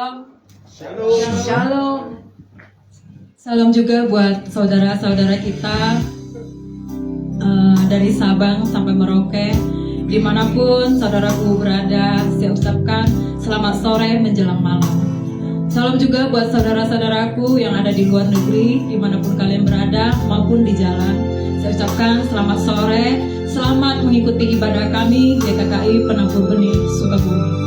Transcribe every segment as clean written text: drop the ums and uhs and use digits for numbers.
Shalom. Shalom. Shalom. Salam juga buat saudara-saudara kita dari Sabang sampai Merauke, dimanapun saudaraku berada. Saya ucapkan selamat sore menjelang malam. Salam juga buat saudara-saudaraku yang ada di luar negeri, dimanapun kalian berada maupun di jalan. Saya ucapkan selamat sore, selamat mengikuti ibadah kami GKKI Penabur Benih Sukabumi.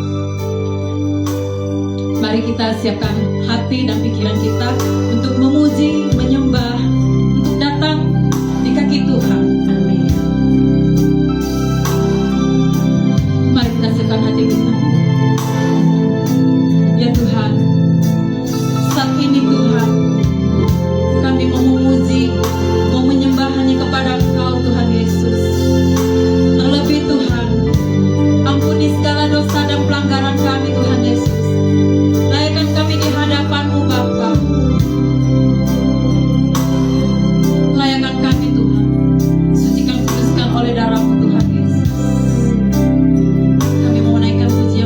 Mari kita siapkan hati dan pikiran kita untuk memuji, menyembah, untuk datang di kaki Tuhan. Amin. Mari kita siapkan hati kita. Ya Tuhan, saat ini Tuhan, kami mau memuji, mau menyembah hanya kepada Engkau Tuhan Yesus. Terlebih Tuhan, ampuni segala dosa dan pelanggaran kami Tuhan Yesus. Layakkan kami di hadapan-Mu Bapa. Layakkan kami Tuhan, sucikan kuduskan oleh darah-Mu Tuhan Yesus. Kami mau menaikkan puji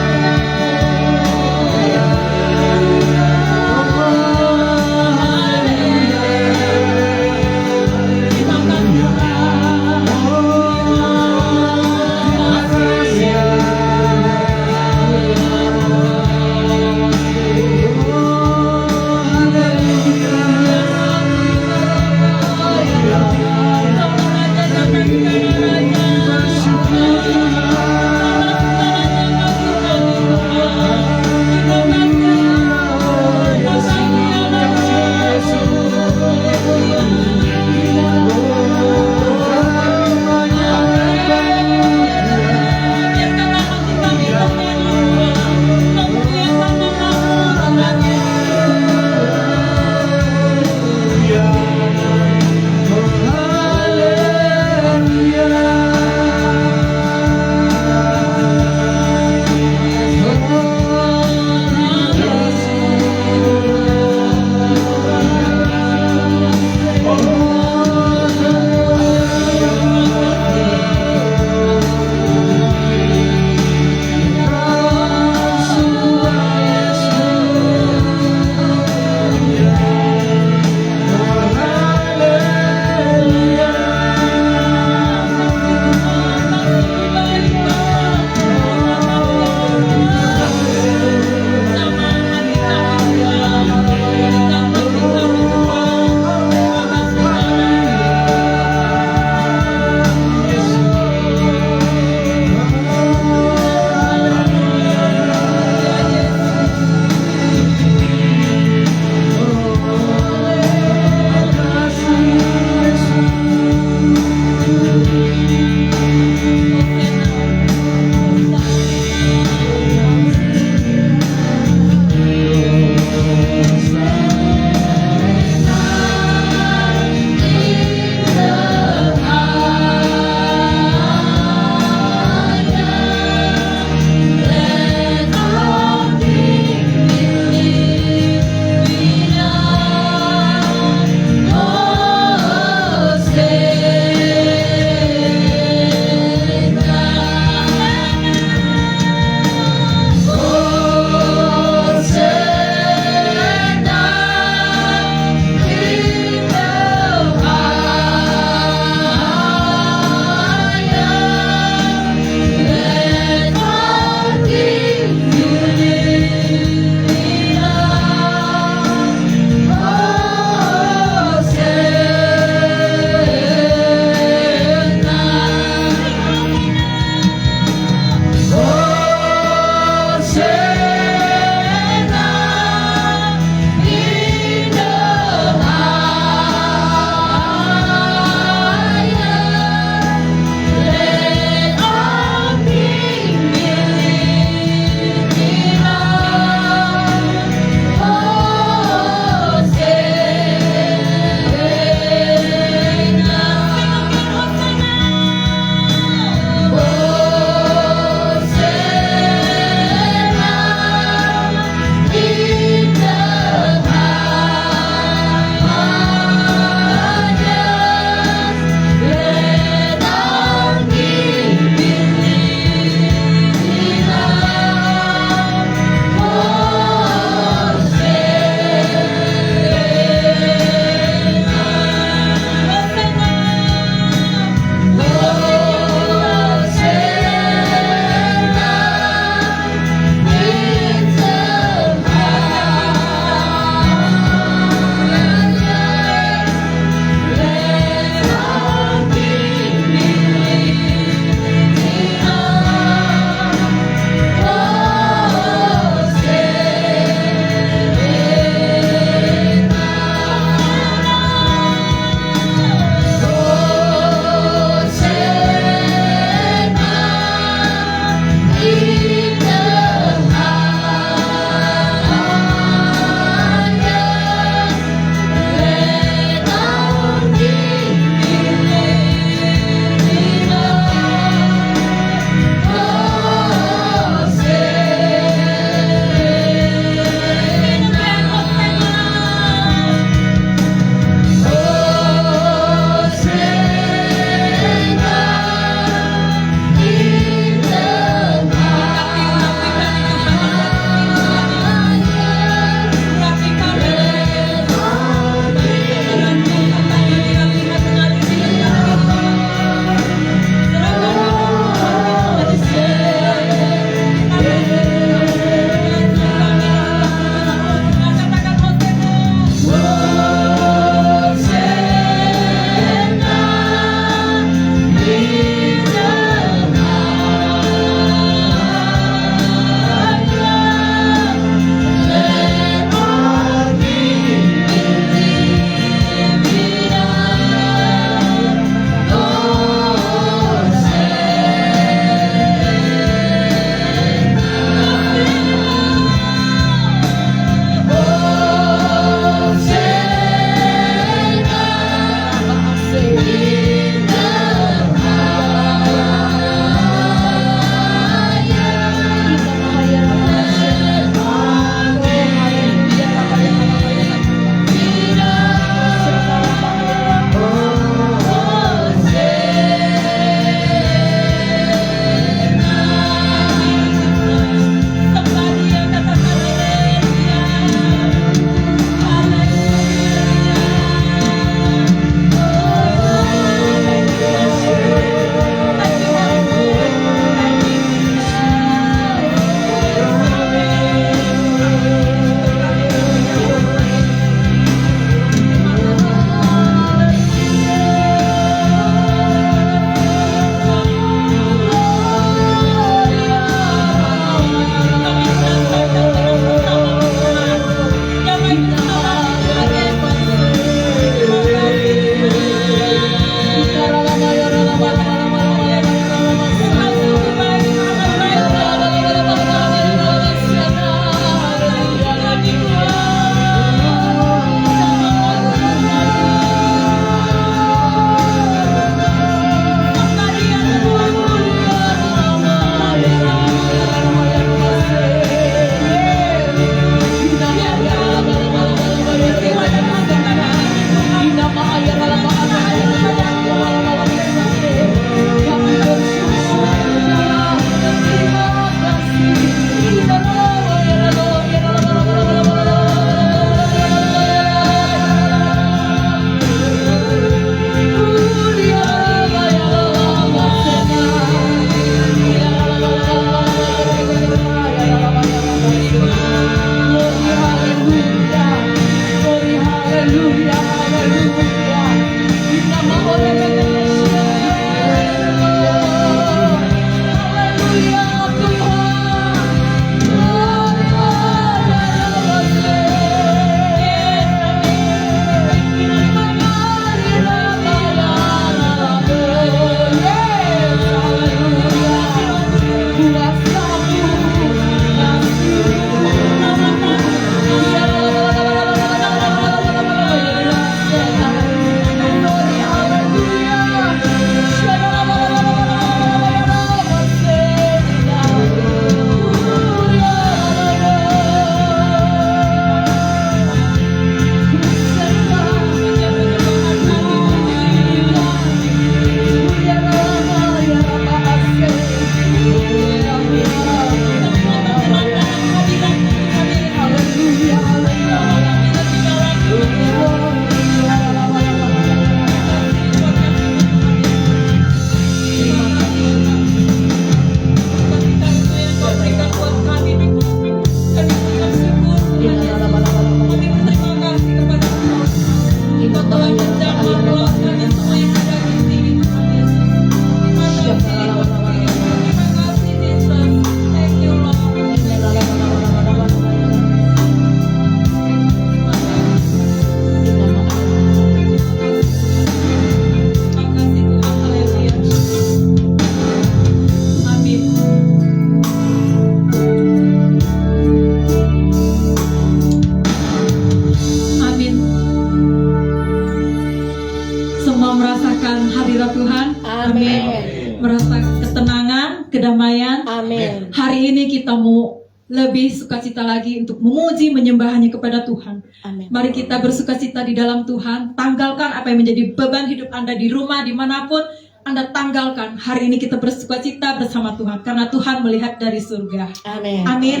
kedamaian. Amin. Hari ini kita mau lebih sukacita lagi untuk memuji menyembahnya kepada Tuhan. Amin. Mari kita bersukacita di dalam Tuhan. Tanggalkan apa yang menjadi beban hidup Anda di rumah, dimanapun Anda tanggalkan. Hari ini kita bersukacita bersama Tuhan, karena Tuhan melihat dari surga. Amin. Amin.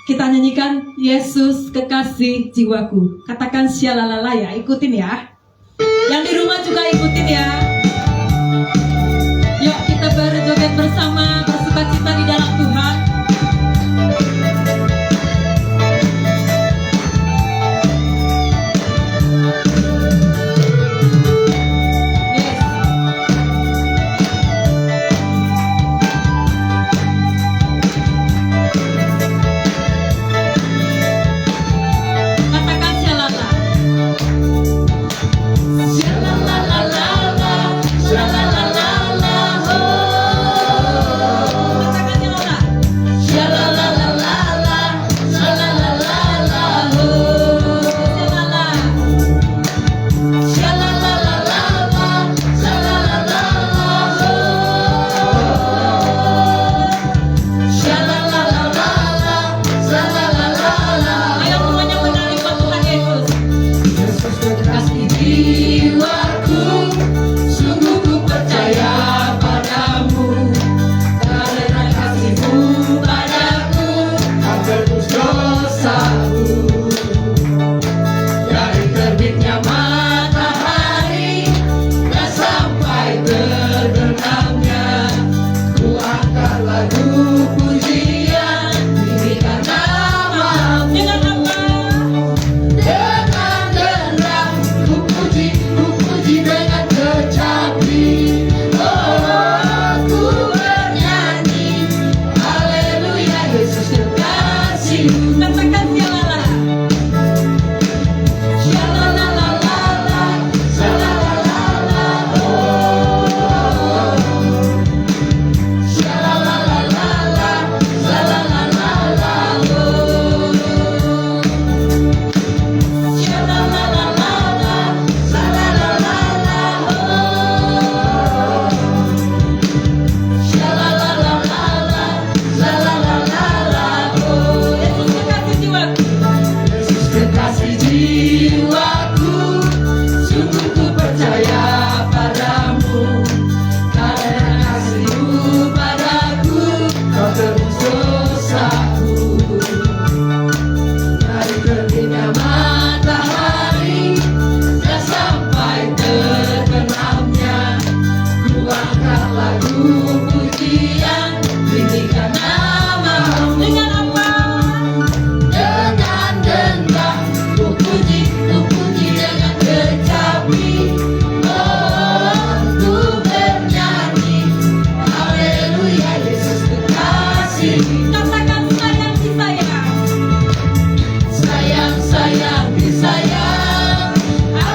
Kita nyanyikan Yesus kekasih jiwaku. Katakan syalalala ya, ikutin ya. Yang di rumah juga ikutin ya. Yuk kita berjoget bersama, bersukacita di dalam Tuhan. Katakan shalala. Shalala.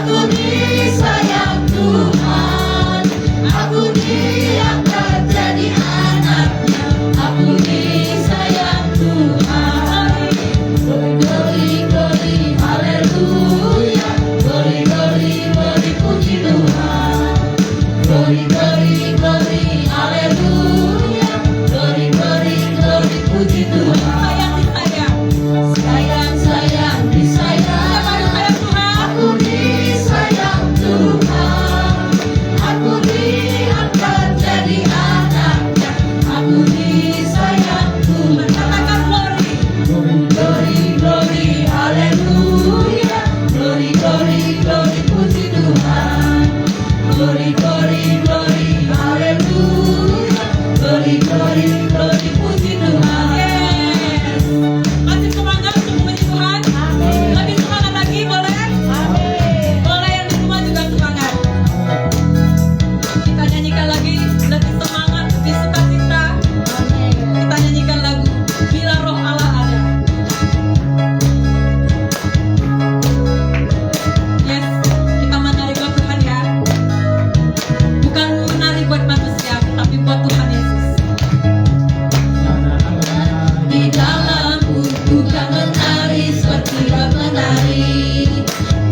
Aku disayang Tuhan, aku diangkat jadi anaknya. Aku disayang Tuhan. Glory, glory, haleluya. Glory, glory, glory, puji Tuhan. Glory, glory, glory, haleluya. Glory, glory, glory, puji Tuhan. Sayang, sayang, disayang. Aku disayang Tuhan. Aku diangkat jadi anaknya. Aku disayang Tuhan. Glory, glory, haleluya. Glory, glory, glory, puji Tuhan. Glory, glory, glory, haleluya. Glory, glory, glory, puji Tuhan. Masih semangat untuk memuji Tuhan? Lebih semangat lagi boleh? Boleh yang di rumah juga semangat. Kita nyanyikan lagi lebih semangat, lebih sukacita. Kita nyanyikan lagu Bila Roh Allah Ada. Yes, kita menari buat Tuhan ya. Bukan menari buat manusia, tapi buat Tuhan Yesus. Di dalamku bukan menari seperti roh menari.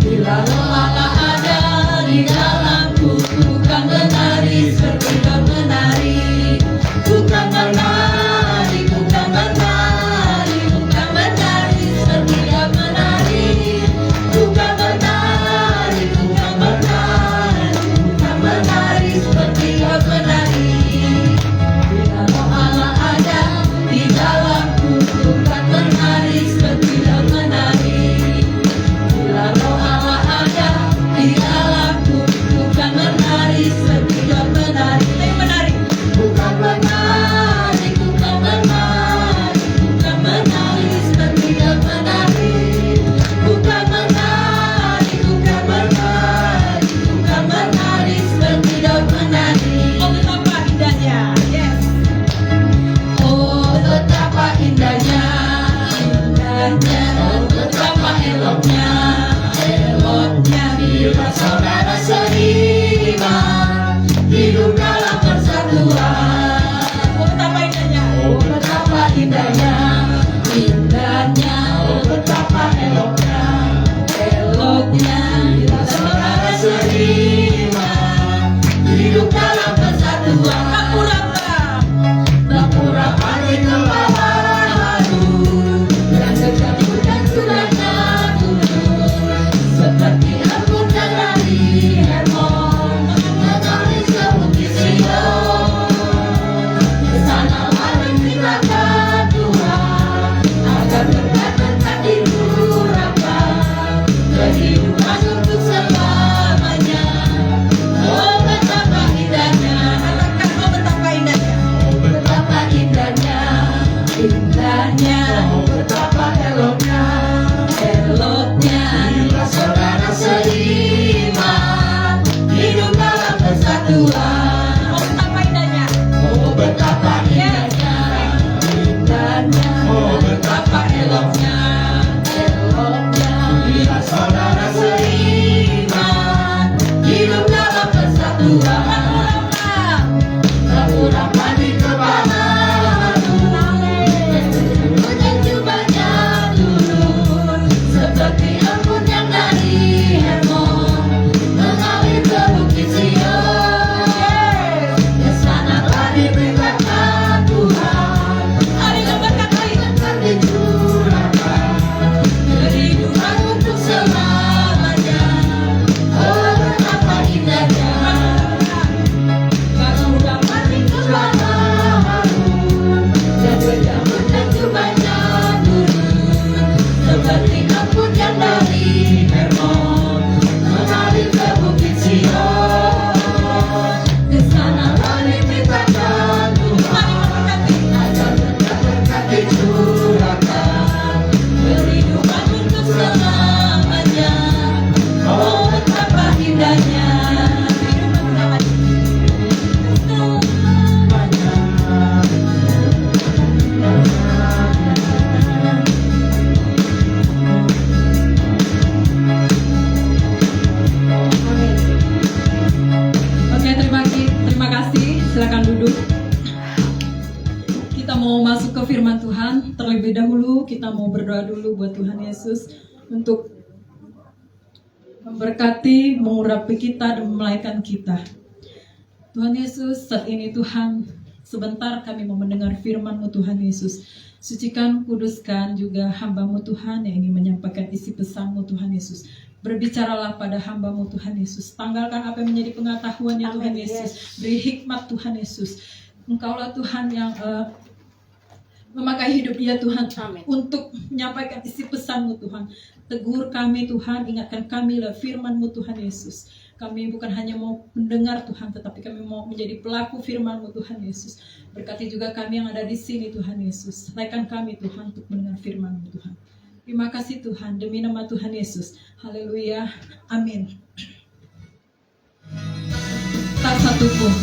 Bila roh Allah ada di dalamku, bukan menari seperti roh menari. Bukan menari, bukan menari, bukan menari seperti roh menari. Bukan menari, bukan menari, bukan menari seperti roh menari. Bila roh Allah ada di dalamku, bukan menari seperti roh menari. Bila roh Allah ada di dalamku, bukan menari seperti roh menari. Bukan menari, bukan menari, bukan menari seperti roh menari. Bukan menari, bukan menari, bukan menari seperti roh menari. Oh betapa indahnya. Yes. Oh betapa indahnya, indahnya, oh betapa eloknya, eloknya bila saudara seiman hidup dalam persatuan. Oh betapa indahnya. Oh betapa indahnya, indahnya, oh betapa eloknya, eloknya bila saudara seiman hidup dalam persatuan. Berpura hari kelaparan haru dan kecampur dan surahnya turun seperti embun dan lari Hermon. Terlebih dahulu kita mau berdoa dulu buat Tuhan Yesus untuk memberkati, mengurapi kita dan memelaikan kita. Tuhan Yesus, saat ini Tuhan, sebentar kami mau mendengar firman-Mu Tuhan Yesus. Sucikan, kuduskan juga hamba-Mu Tuhan yang ingin menyampaikan isi pesan-Mu Tuhan Yesus. Berbicaralah pada hamba-Mu Tuhan Yesus. Tanggalkan apa yang menjadi pengetahuannya Tuhan Yesus. Beri hikmat Tuhan Yesus. Engkaulah Tuhan yang memakai hidup dia Tuhan. Amin. Untuk menyampaikan isi pesan-Mu Tuhan. Tegur kami Tuhan, ingatkan kami lah firman-Mu Tuhan Yesus. Kami bukan hanya mau mendengar Tuhan, tetapi kami mau menjadi pelaku firman-Mu Tuhan Yesus. Berkati juga kami yang ada di sini Tuhan Yesus. Serahkan kami Tuhan untuk mendengar firman-Mu Tuhan. Terima kasih Tuhan, demi nama Tuhan Yesus. Haleluya, amin. Tak satu pun.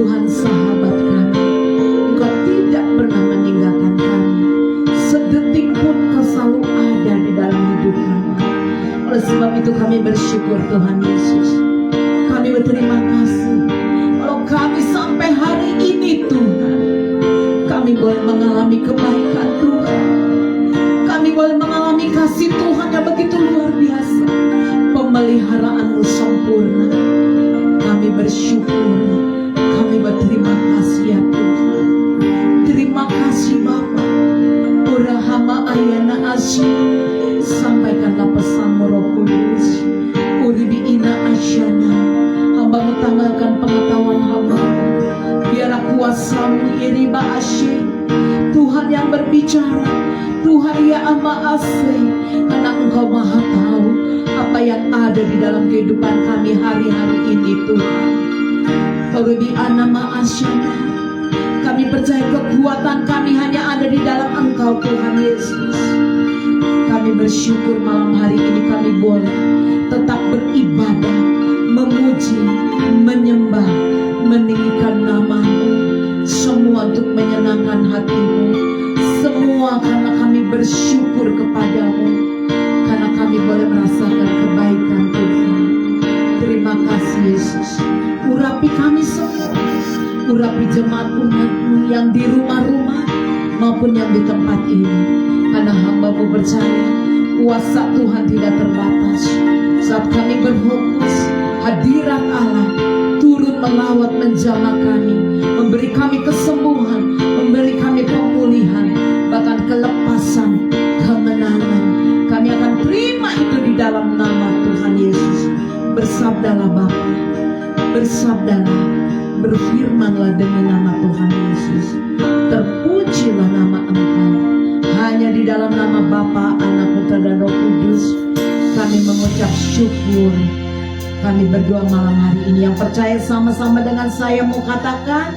Tuhan sahabat kami. Engkau tidak pernah meninggalkan kami. Sedetik pun Kau selalu ada di dalam hidup kami. Oleh sebab itu kami bersyukur Tuhan Yesus. Kami berterima kasih kalau kami sampai hari ini Tuhan, kami boleh mengalami kebaikan Tuhan. Kami boleh mengalami kasih Tuhan yang begitu luar biasa. Pemeliharaan-Mu sempurna. Kami bersyukur. Kami berterima kasih ya Tuhan. Terima kasih Bapa. Urahama ayana asyik. Sampaikanlah pesan-Mu Roh Kudus. Uribi ina asyana. Hamba-Mu tambahkan pengetahuan hamba-Mu. Biarlah kuasa-Mu iriba asyik. Tuhan yang berbicara. Tuhan ya ama asli. Karena Engkau maha tahu apa yang ada di dalam kehidupan kami hari-hari ini Tuhan. Uribi anama asyana. Kami percaya kekuatan kami hanya ada di dalam Engkau Tuhan Yesus. Kami bersyukur malam hari ini kami boleh tetap beribadah, memuji, menyembah, meninggikan nama-Mu. Semua untuk menyenangkan hati-Mu. Semua karena kami bersyukur kepadamu. Karena kami boleh merasakan kebaikan Tuhan. Terima kasih Yesus. Urapi kami semua. Urapi jemaat umat-Mu yang di rumah-rumah maupun yang di tempat ini. Karena hamba-Mu percaya kuasa Tuhan tidak terbatas. Saat kami berfokus, hadirat Allah turun melawat menjamah kami, memberi kami kesembuhan, memberi kami pemulihan, bahkan kelepasan, kemenangan. Kami akan terima itu di dalam nama Tuhan Yesus. Bersabdalah Bapa, bersabdalah, berfirmanlah demi nama Tuhan Yesus. Terpujilah nama Engkau. Hanya di dalam nama Bapa, Anak, Putra dan Roh Kudus kami mengucap syukur. Kami berdoa malam hari ini. Yang percaya sama-sama dengan saya mau katakan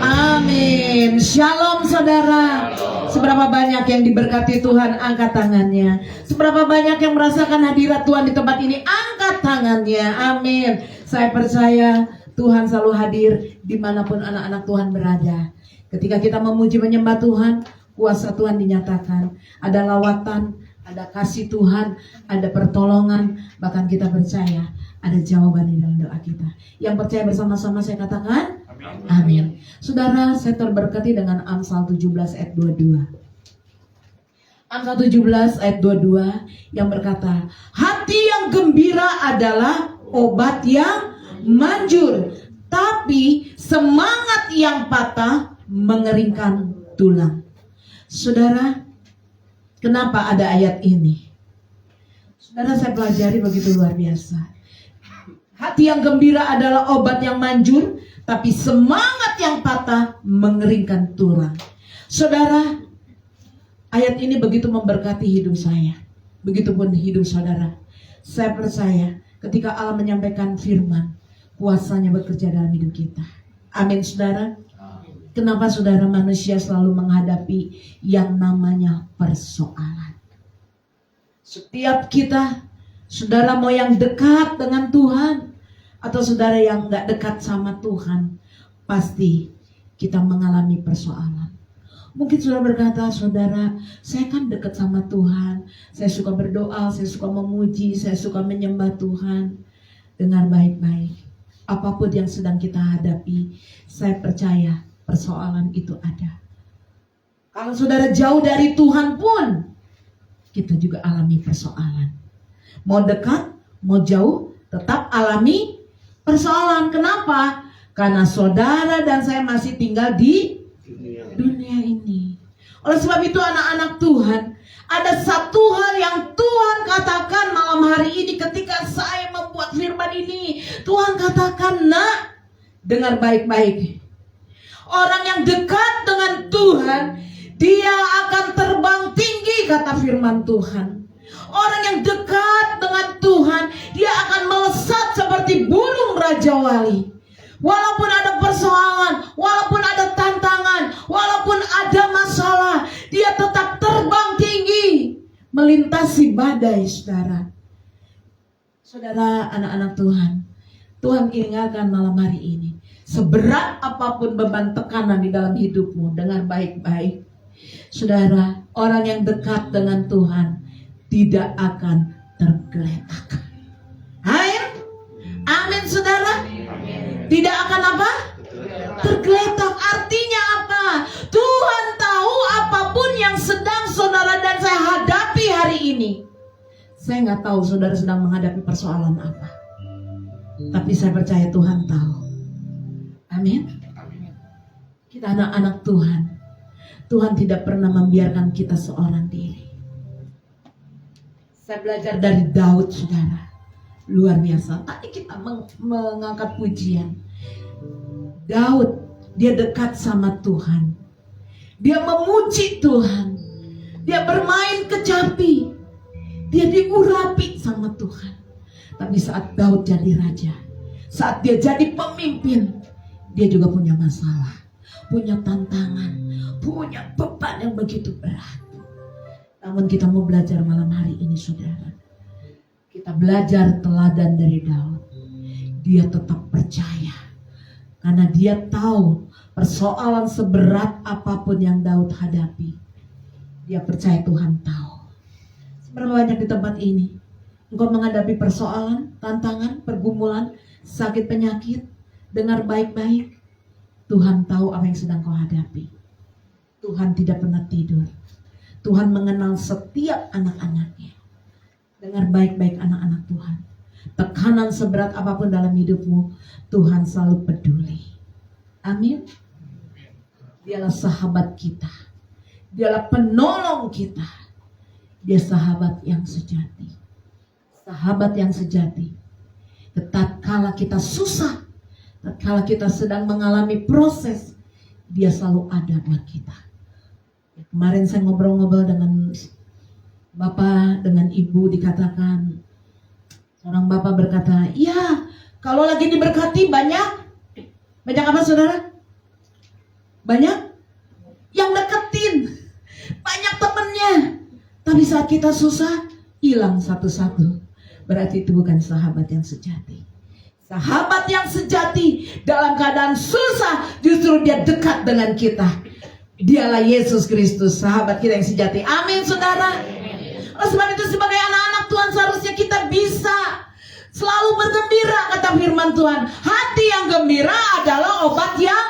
amin. Shalom saudara. Seberapa banyak yang diberkati Tuhan, angkat tangannya. Seberapa banyak yang merasakan hadirat Tuhan di tempat ini, angkat tangannya. Amin. Saya percaya Tuhan selalu hadir dimanapun anak-anak Tuhan berada. Ketika kita memuji menyembah Tuhan, kuasa Tuhan dinyatakan. Ada lawatan, ada kasih Tuhan, ada pertolongan. Bahkan kita percaya ada jawaban di dalam doa kita. Yang percaya bersama-sama saya katakan amin. Saudara, saya terberkati dengan Amsal 17 ayat 22. Amsal 17 ayat 22 yang berkata, hati yang gembira adalah obat yang manjur, tapi semangat yang patah mengeringkan tulang. Saudara, kenapa ada ayat ini? Saudara, saya pelajari begitu luar biasa. Hati yang gembira adalah obat yang manjur, tapi semangat yang patah mengeringkan tulang. Saudara, ayat ini begitu memberkati hidup saya. Begitupun hidup saudara. Saya percaya ketika Allah menyampaikan firman, kuasanya bekerja dalam hidup kita. Amin saudara. Kenapa saudara, manusia selalu menghadapi yang namanya persoalan. Setiap kita, saudara mau yang dekat dengan Tuhan atau saudara yang gak dekat sama Tuhan, pasti kita mengalami persoalan. Mungkin saudara berkata, saudara, saya kan dekat sama Tuhan, saya suka berdoa, saya suka memuji, saya suka menyembah Tuhan. Dengar baik-baik, apapun yang sedang kita hadapi, saya percaya persoalan itu ada. Kalau saudara jauh dari Tuhan pun, kita juga alami persoalan. Mau dekat, mau jauh, tetap alami persoalan. Kenapa? Karena saudara dan saya masih tinggal di dunia ini. Oleh sebab itu anak-anak Tuhan, ada satu hal yang Tuhan katakan malam hari ini ketika saya membuat firman ini. Tuhan katakan, nak, dengar baik-baik. Orang yang dekat dengan Tuhan, dia akan terbang tinggi, kata firman Tuhan. Orang yang dekat dengan Tuhan, dia akan melesat seperti burung Raja Wali. Walaupun ada persoalan, walaupun ada tantangan, walaupun ada masalah, dia tetap terbang tinggi, melintasi badai, saudara. Saudara, anak-anak Tuhan, Tuhan ingatkan malam hari ini, seberat apapun beban tekanan di dalam hidupmu, dengar baik-baik. Saudara, orang yang dekat dengan Tuhan tidak akan tergeletak. Amin. Amin, saudara. Tidak akan apa? Tergeletak. Artinya apa? Tuhan tahu apapun yang sedang saudara dan saya hadapi hari ini. Saya nggak tahu saudara sedang menghadapi persoalan apa, tapi saya percaya Tuhan tahu. Amin. Kita anak-anak Tuhan. Tuhan tidak pernah membiarkan kita seorang diri. Saya belajar dari Daud, saudara. Luar biasa. Tadi kita mengangkat pujian. Daud, dia dekat sama Tuhan. Dia memuji Tuhan. Dia bermain kecapi. Dia diurapi sama Tuhan. Tapi saat Daud jadi raja, saat dia jadi pemimpin, dia juga punya masalah, punya tantangan, punya beban yang begitu berat. Namun kita mau belajar malam hari ini, saudara. Kita belajar teladan dari Daud. Dia tetap percaya. Karena dia tahu persoalan seberat apapun yang Daud hadapi, dia percaya Tuhan tahu. Seberapa banyak di tempat ini engkau menghadapi persoalan, tantangan, pergumulan, sakit, penyakit. Dengar baik-baik, Tuhan tahu apa yang sedang kau hadapi. Tuhan tidak pernah tidur. Tuhan mengenal setiap anak-anaknya. Dengar baik-baik anak-anak Tuhan. Tekanan seberat apapun dalam hidupmu, Tuhan selalu peduli. Amin. Dialah sahabat kita. Dialah penolong kita. Dia sahabat yang sejati. Sahabat yang sejati. Tatkala kita susah, tatkala kita sedang mengalami proses, dia selalu ada buat kita. Kemarin saya ngobrol-ngobrol dengan bapak, dengan ibu, dikatakan seorang bapak berkata, ya kalau lagi diberkati banyak apa saudara? Banyak yang deketin, banyak temennya. Tapi saat kita susah, hilang satu-satu. Berarti itu bukan sahabat yang sejati. Sahabat yang sejati dalam keadaan susah, justru dia dekat dengan kita. Dialah Yesus Kristus, sahabat kita yang sejati. Amin, saudara. Oleh sebab itu sebagai anak-anak Tuhan seharusnya kita bisa selalu bergembira, kata firman Tuhan. Hati yang gembira adalah obat yang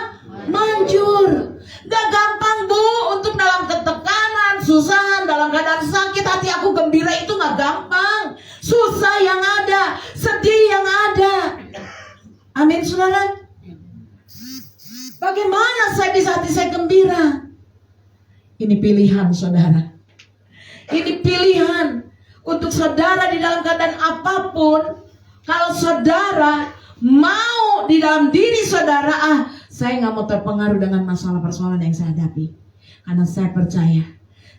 manjur. Gak gampang bu, untuk dalam ketekanan, susahan, dalam keadaan sakit, hati aku gembira itu gak gampang. Susah yang ada, sedih yang ada. Amin, saudara. Bagaimana saya bisa hati saya gembira? Ini pilihan, saudara. Ini pilihan untuk saudara di dalam keadaan apapun. Kalau saudara mau di dalam diri saudara, saya nggak mau terpengaruh dengan masalah persoalan yang saya hadapi. Karena saya percaya,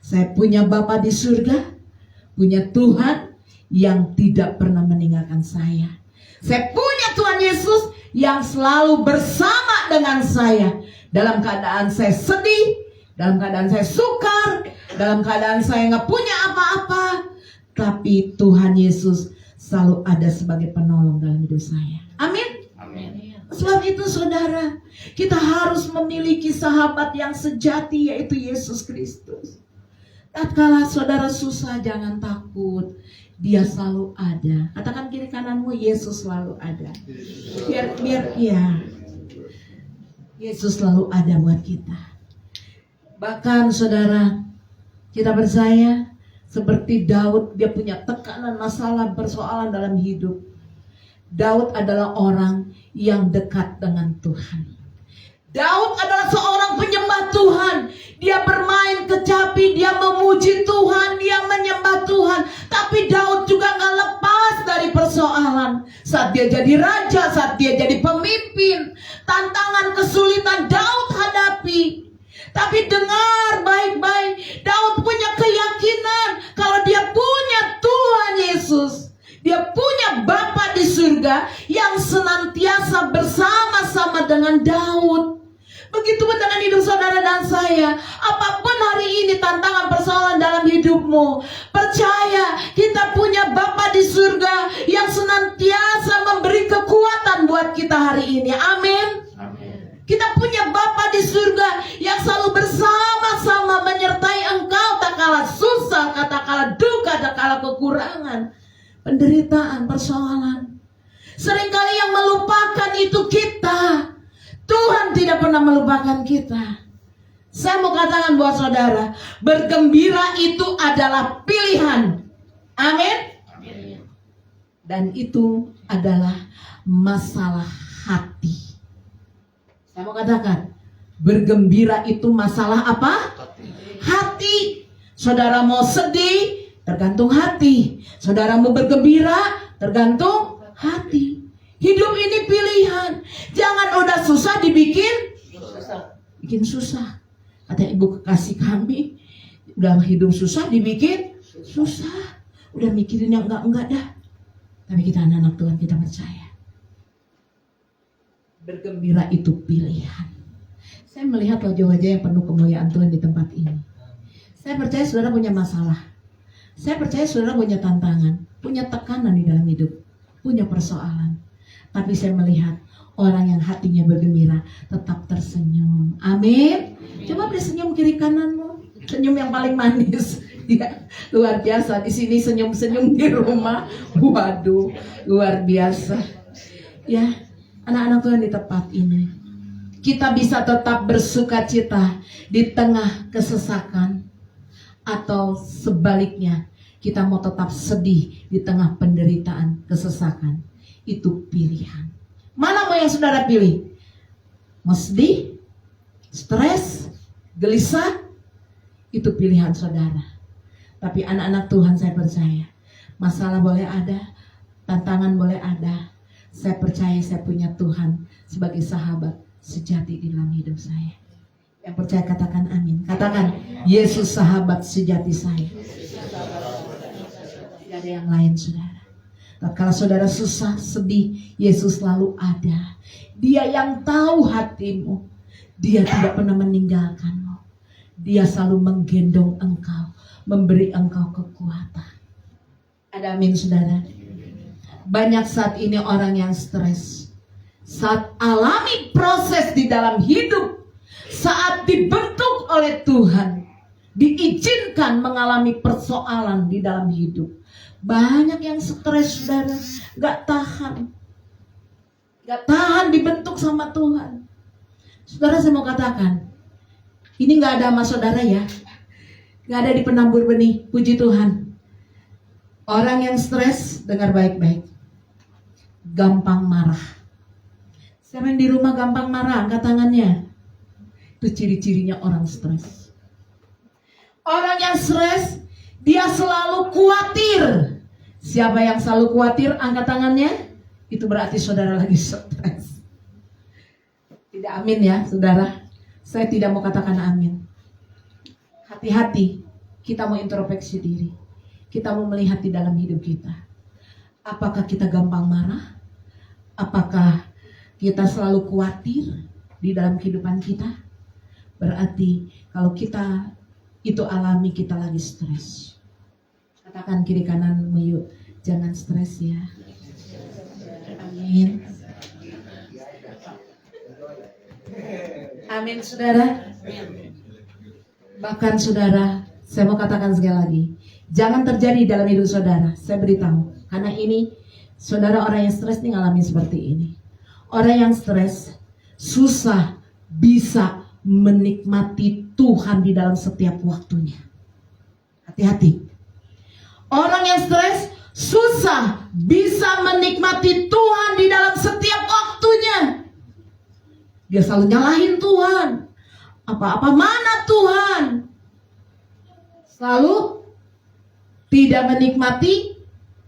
saya punya Bapa di surga, punya Tuhan yang tidak pernah meninggalkan saya. Saya punya Tuhan Yesus yang selalu bersama dengan saya. Dalam keadaan saya sedih, dalam keadaan saya sukar, dalam keadaan saya nggak punya apa-apa, tapi Tuhan Yesus selalu ada sebagai penolong dalam hidup saya. Amin. Amin. Sebab itu saudara, kita harus memiliki sahabat yang sejati, yaitu Yesus Kristus. Tatkala saudara susah, jangan takut. Dia selalu ada. Katakan kiri kananmu, Yesus selalu ada. Biar ya. Yesus selalu ada buat kita. Bahkan saudara, kita percaya seperti Daud, dia punya tekanan, masalah, persoalan dalam hidup. Daud adalah orang yang dekat dengan Tuhan. Daud adalah seorang penyembah Tuhan. Dia bermain kecapi, dia memuji Tuhan, dia menyembah Tuhan. Tapi Daud juga gak lepas dari persoalan. Saat dia jadi raja, saat dia jadi pemimpin, tantangan, kesulitan Daud hadapi. Tapi dengar baik-baik, Daud punya keyakinan kalau dia punya Tuhan Yesus. Dia punya Bapa di surga yang senantiasa bersama-sama dengan Daud. Begitu pun dengan hidup saudara dan saya. Apapun hari ini tantangan persoalan dalam hidupmu, percaya kita punya Bapa di surga yang senantiasa memberi kekuatan buat kita hari ini. Amin. Amin. kesusahan, penderitaan, persoalan. Seringkali yang melupakan itu kita. Tuhan tidak pernah melupakan kita. Saya mau katakan buat saudara, bergembira itu adalah pilihan. Amin. Dan itu adalah masalah hati. Saya mau katakan, bergembira itu masalah apa? Hati. Saudara mau sedih, tergantung hati. Saudara mau bergembira, tergantung hati. Hidup ini pilihan. Jangan udah susah dibikin bikin susah. Kata ibu kekasih kami, udah hidup susah dibikin susah. Udah mikirin yang enggak dah. Tapi kita anak-anak Tuhan, kita percaya bergembira itu pilihan. Saya melihat wajah-wajah yang penuh kemuliaan Tuhan di tempat ini. Saya percaya saudara punya masalah. Saya percaya saudara punya tantangan, punya tekanan di dalam hidup, punya persoalan. Tapi saya melihat orang yang hatinya bergembira tetap tersenyum. Amin. Coba beri senyum kiri kananmu, senyum yang paling manis. Ya, luar biasa. Di sini senyum-senyum di rumah. Waduh, luar biasa. Ya, anak-anak Tuhan di tempat ini, kita bisa tetap bersuka cita di tengah kesesakan, atau sebaliknya kita mau tetap sedih di tengah penderitaan, kesesakan. Itu pilihan. Mana mau yang saudara pilih? Mau sedih, stres, gelisah? Itu pilihan saudara. Tapi anak-anak Tuhan, saya percaya masalah boleh ada, tantangan boleh ada. Saya percaya saya punya Tuhan sebagai sahabat sejati di dalam hidup saya. Yang percaya katakan amin. Katakan, Yesus sahabat sejati saya. Tidak ada yang lain, saudara. Kalau saudara susah, sedih, Yesus selalu ada. Dia yang tahu hatimu. Dia tidak pernah meninggalkanmu. Dia selalu menggendong engkau, memberi engkau kekuatan. Ada amin, saudara. Banyak saat ini orang yang stres, saat alami proses di dalam hidup, saat dibentuk oleh Tuhan, diizinkan mengalami persoalan di dalam hidup. Banyak yang stres, saudara, gak tahan dibentuk sama Tuhan. Saudara, saya mau katakan, ini gak ada sama saudara ya, gak ada di penambur benih. Puji Tuhan. Orang yang stres, dengar baik-baik, gampang marah. Siapa yang di rumah gampang marah? Angkat tangannya. Itu ciri-cirinya orang stres. Orang yang stres, dia selalu khawatir. Siapa yang selalu khawatir? Angkat tangannya. Itu berarti saudara lagi stres. Tidak amin ya, saudara. Saya tidak mau katakan amin. Hati-hati, kita mau introspeksi diri. Kita mau melihat di dalam hidup kita. Apakah kita gampang marah? Apakah kita selalu khawatir di dalam kehidupan kita? Berarti kalau kita itu alami, kita lagi stres. Katakan kiri kanan, yuk, jangan stres ya. Amin. Amin, saudara. Bahkan saudara, saya mau katakan sekali lagi, jangan terjadi dalam hidup saudara. Saya beritahu, karena ini saudara orang yang stres nih ngalamin seperti ini. Orang yang stres susah bisa menikmati Tuhan di dalam setiap waktunya. Hati-hati. Orang yang stres susah bisa menikmati Tuhan di dalam setiap waktunya. Dia selalu nyalahin Tuhan. Apa-apa mana Tuhan. Selalu tidak menikmati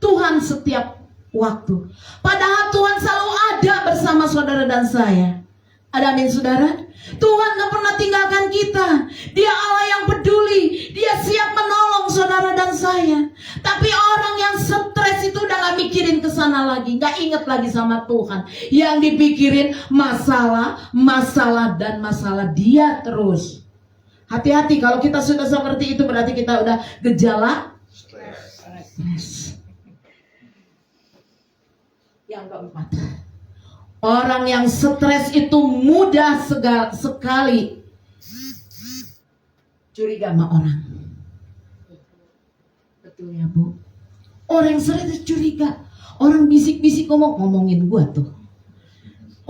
Tuhan setiap waktu. Padahal Tuhan selalu ada bersama saudara dan saya. Ada amin, saudara? Tuhan gak pernah tinggalkan kita. Dia Allah yang peduli. Dia siap menolong saudara dan saya. Tapi orang yang stres itu udah gak mikirin kesana lagi, gak inget lagi sama Tuhan. Yang dipikirin masalah, masalah, dan masalah dia terus. Hati-hati, kalau kita sudah seperti itu berarti kita udah gejala stres. Yang keempat, orang yang stres itu mudah sekali curiga sama orang. Betul ya, Bu? Orang stres curiga. Orang bisik-bisik ngomongin gua tuh.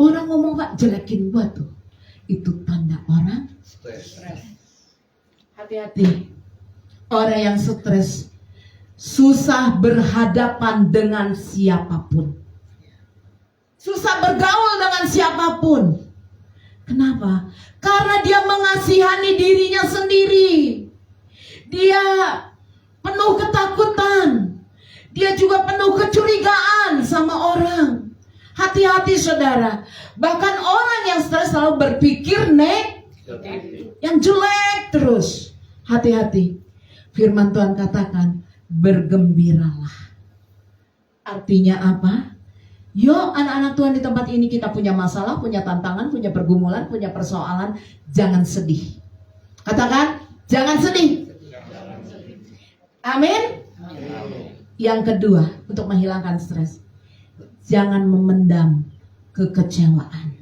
Orang ngomong Pak jelekin gua tuh. Itu tanda orang stres. Hati-hati. Orang yang stres susah berhadapan dengan siapapun. Susah bergaul dengan siapapun. Kenapa? Karena dia mengasihani dirinya sendiri. Dia penuh ketakutan. Dia juga penuh kecurigaan sama orang. Hati-hati saudara. Bahkan orang yang stres selalu berpikir yang jelek terus. Hati-hati. Firman Tuhan katakan, bergembiralah. Artinya apa? Yuk anak-anak Tuhan di tempat ini kita punya masalah, punya tantangan, punya pergumulan, punya persoalan. Jangan sedih. Katakan, jangan sedih. Amin. Yang kedua, untuk menghilangkan stres, jangan memendam kekecewaan.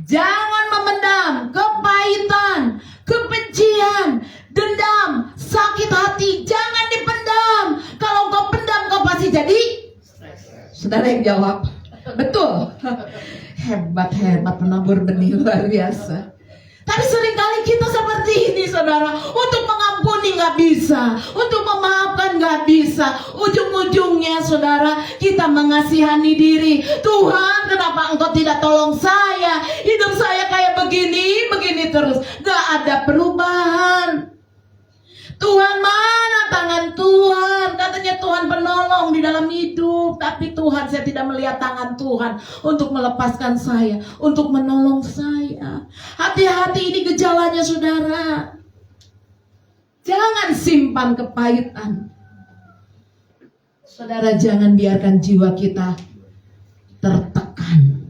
Jangan memendam kepahitan, kebencian, dendam, sakit hati. Jangan dipendam. Kalau kau pendam, kau pasti jadi saudara yang jawab. Betul. Hebat penabur benih luar biasa. Tapi seringkali kita seperti ini saudara. Untuk mengampuni gak bisa, untuk memaafkan gak bisa. Ujung-ujungnya saudara, kita mengasihani diri. Tuhan, kenapa engkau tidak tolong saya? Hidup saya kayak begini terus. Gak ada perubahan. Tuhan, mana tangan Tuhan? Katanya Tuhan penolong di dalam hidup. Tapi Tuhan, saya tidak melihat tangan Tuhan untuk melepaskan saya, untuk menolong saya. Hati-hati, ini gejalanya saudara. Jangan simpan kepahitan. Saudara, jangan biarkan jiwa kita tertekan.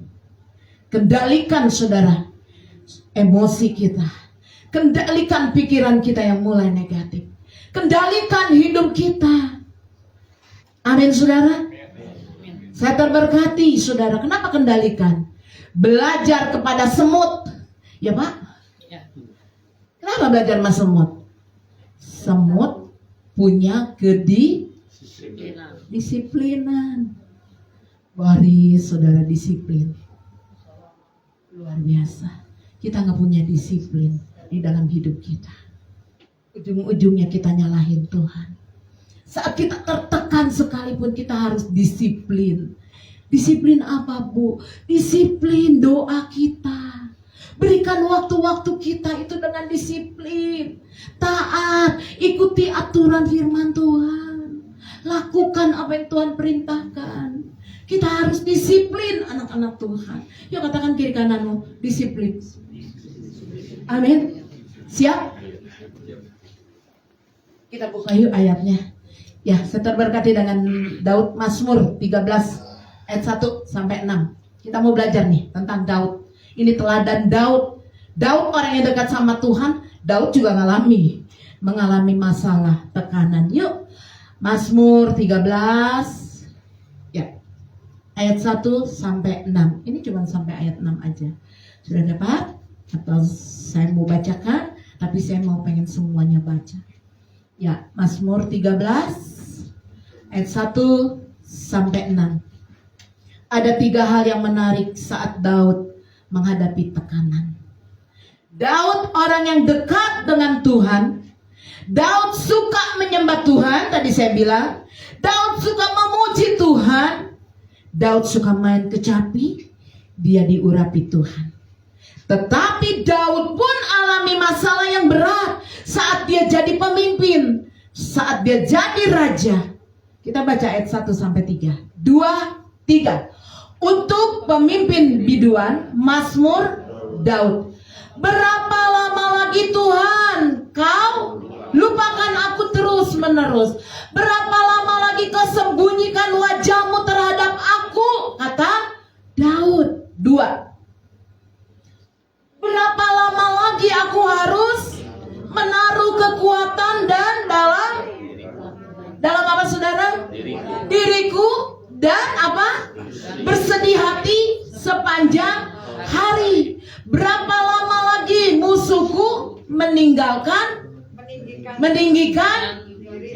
Kendalikan saudara emosi kita. Kendalikan pikiran kita yang mulai negatif. Kendalikan hidup kita. Amin saudara. Saya terberkati saudara. Kenapa kendalikan? Belajar kepada semut. Ya Pak? Kenapa belajar sama semut? Semut punya kedisiplinan. Waris saudara, disiplin. Luar biasa. Kita gak punya disiplin di dalam hidup kita. Ujung-ujungnya kita nyalahin Tuhan. Saat kita tertekan sekalipun kita harus disiplin. Disiplin apa Bu? Disiplin doa kita. Berikan waktu-waktu kita itu dengan disiplin. Taat, ikuti aturan firman Tuhan. Lakukan apa yang Tuhan perintahkan. Kita harus disiplin anak-anak Tuhan. Yuk katakan kiri kananmu, disiplin. Amin. Siap? Kita buka yuk ayatnya. Ya, saya terberkati dengan Daud, Mazmur 13 ayat 1 sampai 6. Kita mau belajar nih tentang Daud. Ini teladan Daud. Daud orang yang dekat sama Tuhan. Daud juga mengalami masalah, tekanan. Yuk, Mazmur 13 ya, ayat 1 sampai 6. Ini cuma sampai ayat 6 aja. Sudah dapat? Atau saya mau bacakan, tapi saya mau pengen semuanya baca. Ya, Mazmur 13 ayat 1 sampai 6. Ada 3 hal yang menarik saat Daud menghadapi tekanan. Daud orang yang dekat dengan Tuhan. Daud suka menyembah Tuhan, tadi saya bilang. Daud suka memuji Tuhan. Daud suka main kecapi. Dia diurapi Tuhan. Tetapi Daud pun alami masalah yang berat saat dia jadi pemimpin, saat dia jadi raja. Kita baca ayat 1 sampai 3. 2, 3. Untuk pemimpin biduan, Mazmur Daud. Berapa lama lagi Tuhan kau lupakan aku terus menerus? Berapa lama lagi kau sembunyikan wajahmu terhadap aku? Kata Daud. 2. Berapa lama lagi aku harus menaruh kekuatan dan dalam apa saudara? Diriku dan apa? Bersedih hati sepanjang hari. Berapa lama lagi musuhku meninggikan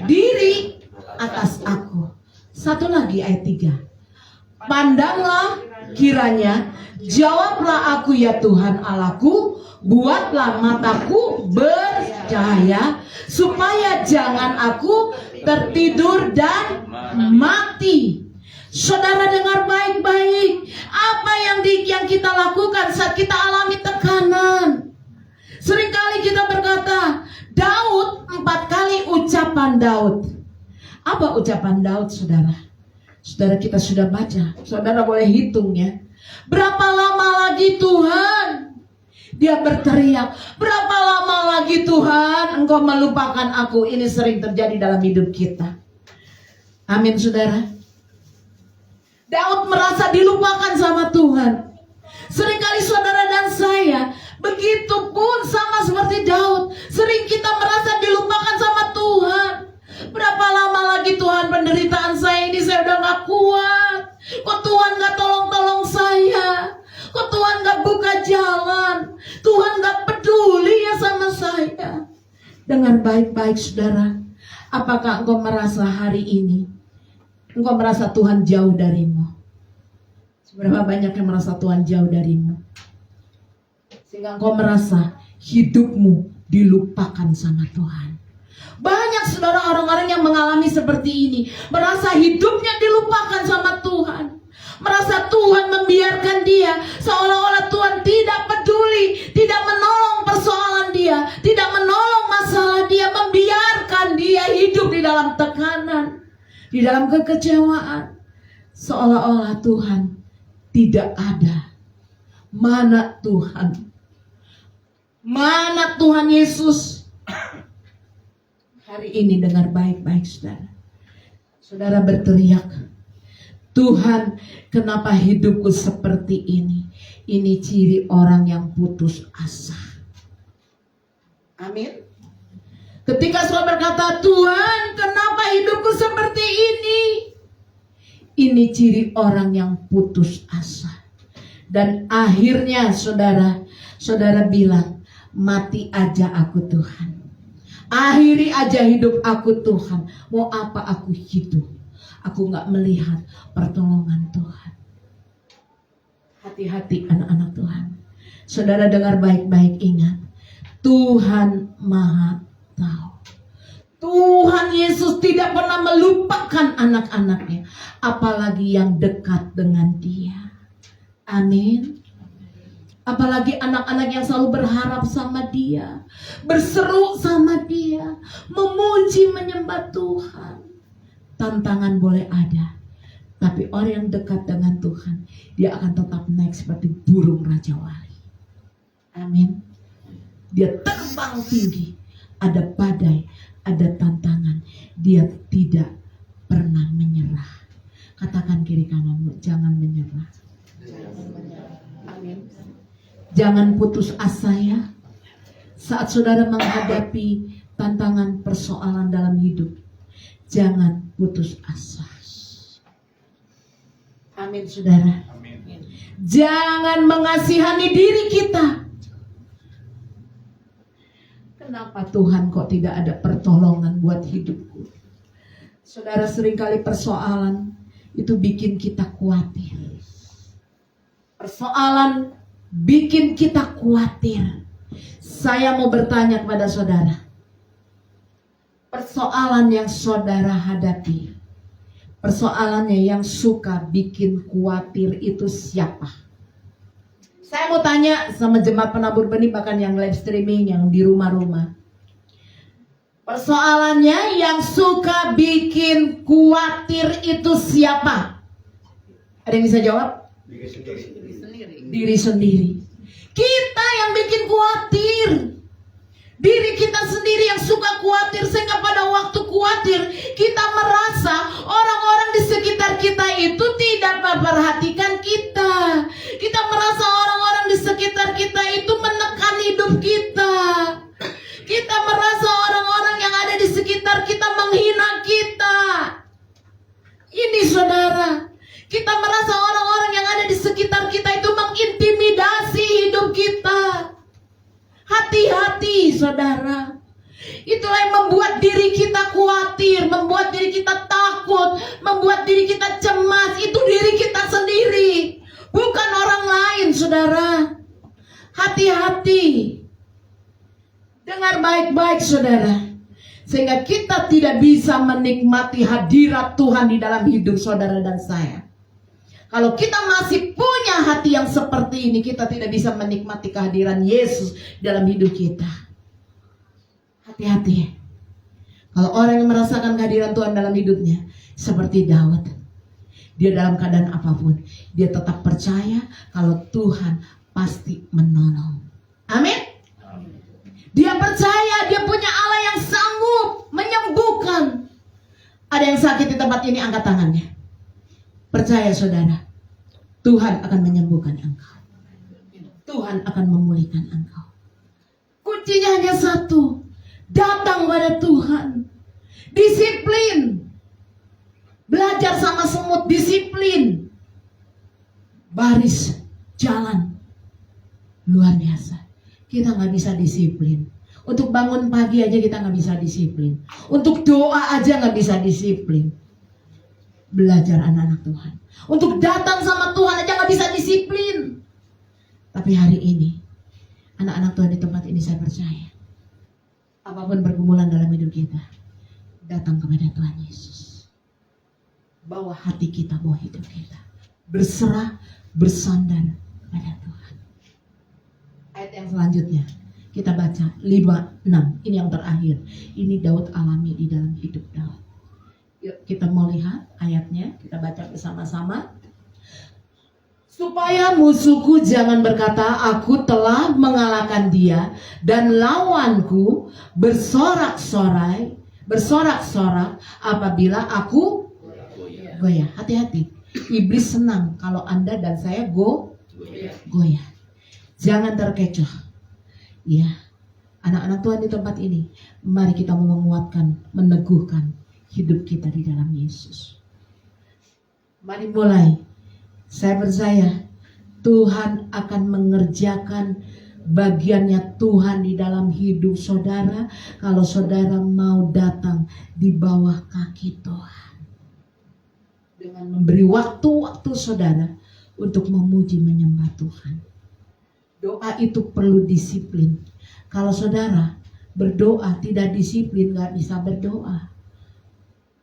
diri atas aku? Satu lagi ayat 3. Pandanglah kiranya, jawablah aku ya Tuhan Allahku, buatlah mataku bercahaya, supaya jangan aku tertidur dan mati. Saudara dengar baik-baik, apa yang kita lakukan saat kita alami tekanan. Seringkali kita berkata, Daud, 4 kali ucapan Daud. Apa ucapan Daud, saudara? Saudara, kita sudah baca. Saudara boleh hitung ya. Berapa lama lagi Tuhan? Dia berteriak, berapa lama lagi Tuhan Engkau melupakan aku? Ini sering terjadi dalam hidup kita. Amin, saudara. Daud merasa dilupakan sama Tuhan. Seringkali saudara dan saya begitu pun sama seperti Daud. Sering kita merasa dilupakan sama Tuhan. Berapa lama lagi Tuhan, penderitaan saya ini saya udah gak kuat. Kok Tuhan gak tolong-tolong saya? Kok Tuhan gak buka jalan? Tuhan gak peduli ya sama saya. Dengar baik-baik saudara. Apakah engkau merasa hari ini engkau merasa Tuhan jauh darimu? Seberapa banyak yang merasa Tuhan jauh darimu, sehingga engkau merasa hidupmu dilupakan sama Tuhan? Banyak saudara orang-orang yang mengalami seperti ini, merasa hidupnya dilupakan sama Tuhan, merasa Tuhan membiarkan dia, seolah-olah Tuhan tidak peduli, tidak menolong persoalan dia, tidak menolong masalah dia, membiarkan dia hidup di dalam tekanan, di dalam kekecewaan, seolah-olah Tuhan tidak ada. Mana Tuhan? Mana Tuhan Yesus? Hari ini dengar baik-baik saudara. Saudara berteriak, Tuhan, kenapa hidupku seperti ini? Ini ciri orang yang putus asa. Amin. Ketika saudara berkata, Tuhan, kenapa hidupku seperti ini? Ini ciri orang yang putus asa. Dan akhirnya saudara bilang, mati aja aku Tuhan. Akhiri aja hidup aku Tuhan. Mau apa aku hidup? Aku gak melihat pertolongan Tuhan. Hati-hati anak-anak Tuhan. Saudara dengar baik-baik, ingat, Tuhan Maha Tahu. Tuhan Yesus tidak pernah melupakan anak-anaknya, apalagi yang dekat dengan Dia. Amin. Apalagi anak-anak yang selalu berharap sama Dia, berseru sama Dia, memuji menyembah Tuhan. Tantangan boleh ada, tapi orang yang dekat dengan Tuhan, dia akan tetap naik seperti burung Raja Wali. Amin. Dia terbang tinggi, ada badai, ada tantangan, dia tidak pernah menyerah. Katakan kiri kananmu, jangan menyerah. Amin. Jangan putus asa ya. Saat saudara menghadapi tantangan persoalan dalam hidup, jangan putus asa. Amin saudara. Amin. Jangan mengasihani diri kita. Kenapa Tuhan kok tidak ada pertolongan buat hidupku? Saudara, seringkali persoalan itu bikin kita khawatir. Persoalan bikin kita khawatir. Saya mau bertanya kepada saudara, persoalan yang saudara hadapi, persoalannya yang suka bikin khawatir itu siapa? Saya mau tanya sama jemaat penabur benih, bahkan yang live streaming, yang di rumah-rumah. Persoalannya yang suka bikin khawatir itu siapa? Ada yang bisa jawab? Diri sendiri. Kita yang bikin khawatir. Diri kita sendiri yang suka khawatir, sehingga pada waktu khawatir kita merasa orang-orang di sekitar kita itu tidak memperhatikan kita. Kita merasa orang-orang di sekitar kita itu menekan hidup kita. Kita merasa orang-orang yang ada di sekitar kita menghina kita. Ini saudara, kita merasa orang-orang yang ada di sekitar kita itu mengintimidasi hidup kita. Hati-hati saudara. Itulah yang membuat diri kita khawatir, membuat diri kita takut, membuat diri kita cemas. Itu diri kita sendiri, bukan orang lain, saudara. Hati-hati. Dengar baik-baik, saudara. Sehingga kita tidak bisa menikmati hadirat Tuhan di dalam hidup saudara dan saya. Kalau kita masih punya hati yang seperti ini, kita tidak bisa menikmati kehadiran Yesus dalam hidup kita. Hati-hati. Kalau orang yang merasakan kehadiran Tuhan dalam hidupnya, seperti Daud, dia dalam keadaan apapun, dia tetap percaya kalau Tuhan pasti menolong. Amin. Dia percaya dia punya Allah yang sanggup menyembuhkan. Ada yang sakit di tempat ini, angkat tangannya. Percaya saudara, Tuhan akan menyembuhkan engkau. Tuhan akan memulihkan engkau. Kuncinya hanya satu, datang pada Tuhan. Disiplin. Belajar sama semut, disiplin. Baris, jalan. Luar biasa. Kita gak bisa disiplin. Untuk bangun pagi aja kita gak bisa disiplin. Untuk doa aja gak bisa disiplin. Belajar anak-anak Tuhan. Untuk datang sama Tuhan aja gak bisa disiplin. Tapi hari ini, anak-anak Tuhan di tempat ini saya percaya, apapun pergumulan dalam hidup kita, datang kepada Tuhan Yesus. Bawa hati kita, bawa hidup kita. Berserah, bersandar pada Tuhan. Ayat yang selanjutnya kita baca 5:6. Ini yang terakhir. Ini Daud alami di dalam hidup Daud. Yuk kita mau lihat ayatnya. Kita baca bersama-sama. Supaya musuhku jangan berkata, aku telah mengalahkan dia, dan lawanku bersorak-sorai, bersorak-sorak apabila aku goyah. Hati-hati. Iblis senang kalau Anda dan saya goyah. Jangan terkecoh. Ya, anak-anak Tuhan di tempat ini, mari kita menguatkan, meneguhkan hidup kita di dalam Yesus. Mari mulai. Saya percaya Tuhan akan mengerjakan bagiannya Tuhan di dalam hidup saudara, kalau saudara mau datang di bawah kaki Tuhan, dengan memberi waktu-waktu saudara untuk memuji menyembah Tuhan. Doa itu perlu disiplin. Kalau saudara berdoa tidak disiplin, gak bisa berdoa.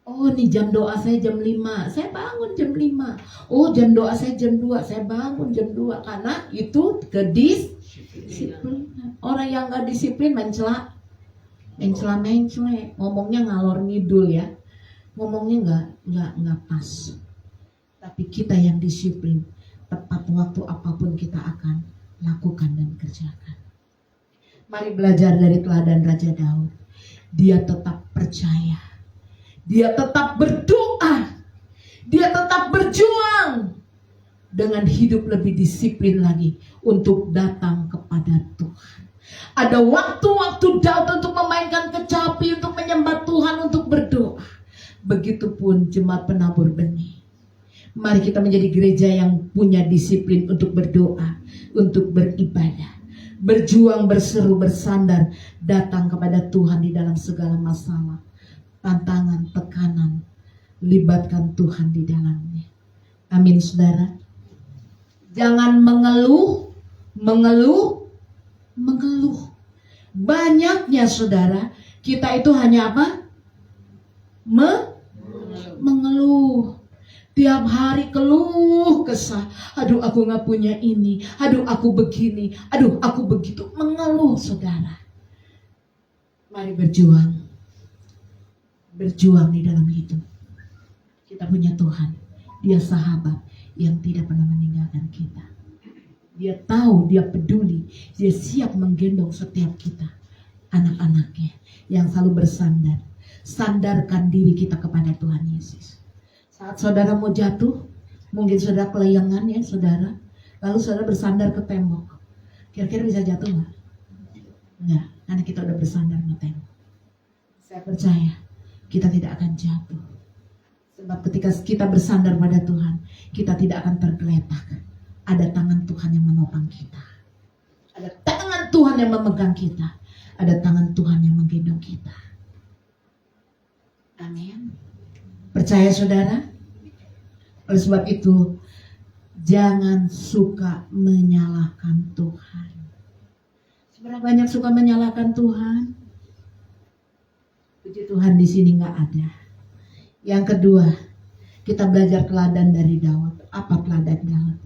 Oh, nih jam doa saya jam 5, saya bangun jam 5. Oh, jam doa saya jam 2, saya bangun jam 2. Karena itu kedisiplinan. Orang yang gak disiplin mencela, ngomongnya ngalor ngidul ya. Ngomongnya nggak pas. Tapi kita yang disiplin, tepat waktu apapun kita akan lakukan dan kerjakan. Mari belajar dari teladan Raja Daud. Dia tetap percaya. Dia tetap berdoa. Dia tetap berjuang. Dengan hidup lebih disiplin lagi untuk datang kepada Tuhan. Ada waktu-waktu Daud untuk memainkan kecapi, untuk menyembah Tuhan, untuk berdoa. Begitupun jemaat penabur benih. Mari kita menjadi gereja yang punya disiplin untuk berdoa, untuk beribadah, berjuang, berseru, bersandar, datang kepada Tuhan di dalam segala masalah, tantangan, tekanan, libatkan Tuhan di dalamnya. Amin, saudara. Jangan mengeluh. Banyaknya saudara, kita itu hanya apa? Mengeluh. Tiap hari keluh kesah. Aduh, aku gak punya ini. Aduh, aku begini. Aduh, aku begitu. Mengeluh, saudara. Mari berjuang. Berjuang di dalam hidup. Kita punya Tuhan. Dia sahabat yang tidak pernah meninggalkan kita. Dia tahu, dia peduli. Dia siap menggendong setiap kita. Anak-anaknya yang selalu bersandar. Sandarkan diri kita kepada Tuhan Yesus. Saat saudara mau jatuh, mungkin saudara kelayangan ya saudara, lalu saudara bersandar ke tembok. Kira-kira bisa jatuh nggak? Enggak, karena kita udah bersandar ke tembok. Saya percaya kita tidak akan jatuh. Sebab ketika kita bersandar pada Tuhan, kita tidak akan tergeletak. Ada tangan Tuhan yang menopang kita. Ada tangan Tuhan yang memegang kita. ada tangan Tuhan yang menggendong kita. Amin. Percaya saudara? Oleh sebab itu, jangan suka menyalahkan Tuhan. Seberapa banyak suka menyalahkan Tuhan? Puji Tuhan di sini nggak ada. Yang kedua, kita belajar teladan dari Daud. Apa teladan Daud?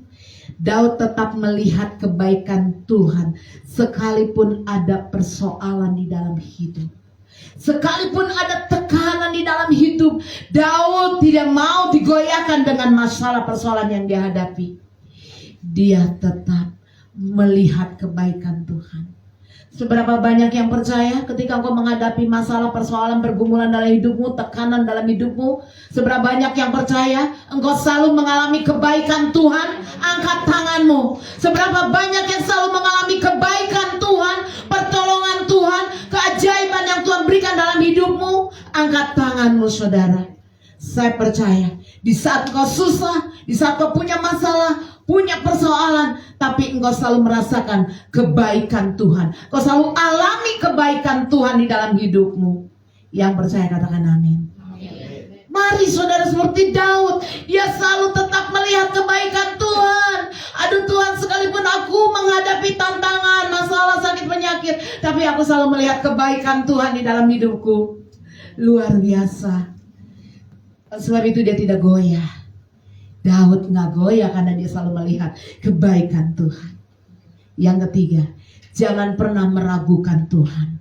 Daud tetap melihat kebaikan Tuhan sekalipun ada persoalan di dalam hidup. Sekalipun ada tekanan di dalam hidup, Daud tidak mau digoyahkan dengan masalah persoalan yang dia hadapi. Dia tetap melihat kebaikan Tuhan. Seberapa banyak yang percaya ketika engkau menghadapi masalah, persoalan, pergumulan dalam hidupmu, tekanan dalam hidupmu, seberapa banyak yang percaya engkau selalu mengalami kebaikan Tuhan? Angkat tanganmu. Seberapa banyak yang selalu mengalami kebaikan Tuhan, pertolongan Tuhan, keajaiban yang Tuhan berikan dalam hidupmu? Angkat tanganmu saudara. Saya percaya di saat engkau susah, di saat engkau punya masalah, punya persoalan, tapi engkau selalu merasakan kebaikan Tuhan. Engkau selalu alami kebaikan Tuhan di dalam hidupmu. Yang percaya katakan amin. Mari saudara seperti Daud, dia selalu tetap melihat kebaikan Tuhan. Aduh Tuhan, sekalipun aku menghadapi tantangan, masalah, sakit, penyakit, tapi aku selalu melihat kebaikan Tuhan di dalam hidupku. Luar biasa. Sebab itu dia tidak goyah. Daud nggak goyah karena dia selalu melihat kebaikan Tuhan. Yang ketiga, jangan pernah meragukan Tuhan.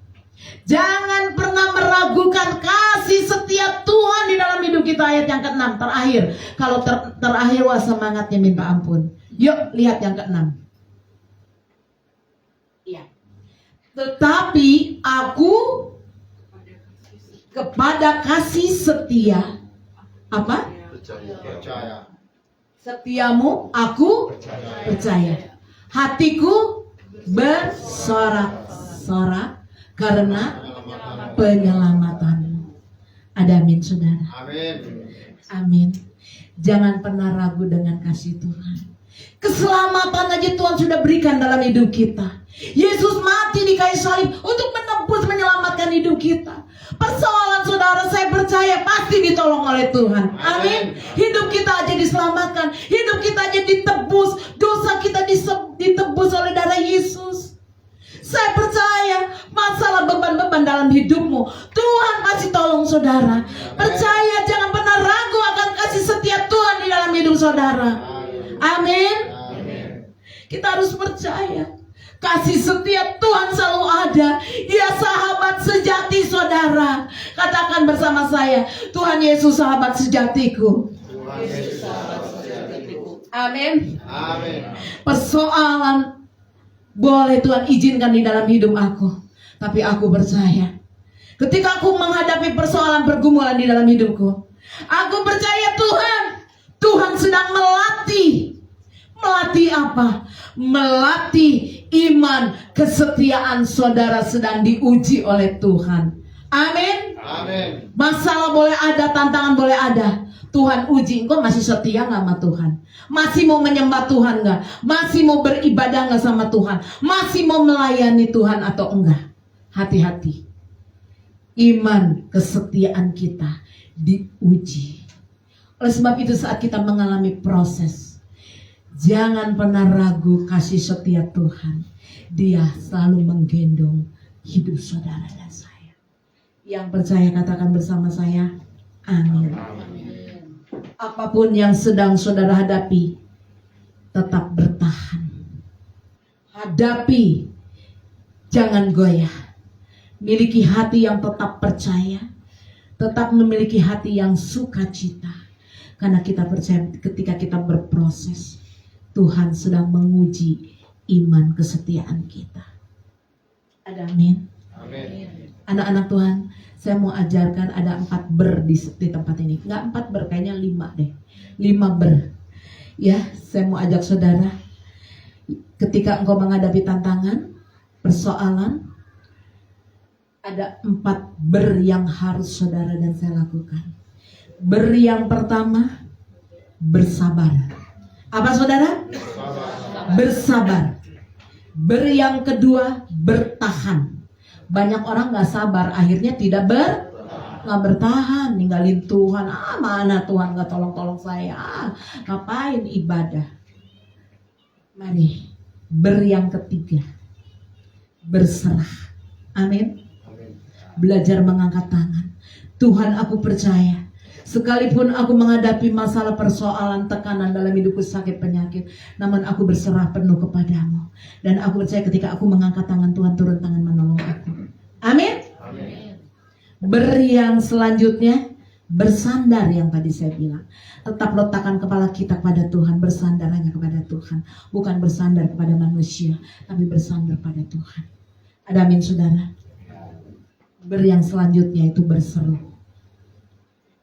Jangan pernah meragukan kasih setia Tuhan di dalam hidup kita. Ayat yang ke-6 terakhir. Kalau terakhir wah semangatnya minta ampun. Yuk lihat yang ke-6. Iya. Tetapi aku kepada kasih setia apa? Percaya. Setiamu aku percaya. Hatiku bersorak-sorak karena penyelamatanmu. Ada amin saudara. Amin. Amin. Jangan pernah ragu dengan kasih Tuhan. Keselamatan aja Tuhan sudah berikan dalam hidup kita. Yesus mati di kayu salib untuk menebus, menyelamatkan hidup kita. Persoalan saudara, saya percaya pasti ditolong oleh Tuhan. Amin. Hidup kita aja diselamatkan, hidup kita aja ditebus, dosa kita ditebus oleh darah Yesus. Saya percaya masalah beban-beban dalam hidupmu Tuhan masih tolong saudara. Percaya, jangan pernah ragu akan kasih setia Tuhan di dalam hidup saudara. Amin. Kita harus percaya kasih setia Tuhan selalu ada. Dia sahabat sejati saudara. Katakan bersama saya, Tuhan Yesus sahabat sejatiku. Tuhan Yesus sahabat sejatiku. Amin. Amin. Persoalan boleh Tuhan izinkan di dalam hidup aku, tapi aku percaya ketika aku menghadapi persoalan pergumulan di dalam hidupku, aku percaya Tuhan sedang melatih apa? Melatih iman, kesetiaan saudara sedang diuji oleh Tuhan. Amin. Amin. Masalah boleh ada, tantangan boleh ada, Tuhan uji, engkau masih setia gak sama Tuhan? Masih mau menyembah Tuhan gak? Masih mau beribadah gak sama Tuhan? Masih mau melayani Tuhan atau enggak? Hati-hati. Iman, kesetiaan kita diuji. Oleh sebab itu saat kita mengalami proses, jangan pernah ragu kasih setia Tuhan. Dia selalu menggendong hidup saudara dan saya. Yang percaya katakan bersama saya, amin. Apapun yang sedang saudara hadapi, tetap bertahan. Hadapi, jangan goyah. Miliki hati yang tetap percaya, tetap memiliki hati yang sukacita. Karena kita percaya ketika kita berproses, Tuhan sedang menguji iman kesetiaan kita. Ada amin. Amin. Anak-anak Tuhan, saya mau ajarkan ada 4 ber di tempat ini. Enggak 4 ber, kayaknya 5 deh. 5 ber. Ya, saya mau ajak saudara. Ketika engkau menghadapi tantangan, persoalan, ada 4 ber yang harus saudara dan saya lakukan. Ber yang pertama, bersabar. Apa saudara? Bersabar. Ber yang kedua, bertahan. Banyak orang gak sabar, akhirnya nggak bertahan, ninggalin Tuhan. Mana Tuhan gak tolong saya, ngapain ibadah. Mari yang ketiga, berserah. Amin. Belajar mengangkat tangan. Tuhan, aku percaya sekalipun aku menghadapi masalah, persoalan, tekanan dalam hidupku, sakit, penyakit, namun aku berserah penuh kepadamu. Dan aku percaya ketika aku mengangkat tangan, Tuhan turun tangan menolong aku. Amin. Yang selanjutnya, bersandar yang tadi saya bilang. Tetap letakkan kepala kita kepada Tuhan, bersandar hanya kepada Tuhan. Bukan bersandar kepada manusia, tapi bersandar pada Tuhan. Ada amin saudara? Yang selanjutnya itu berseru.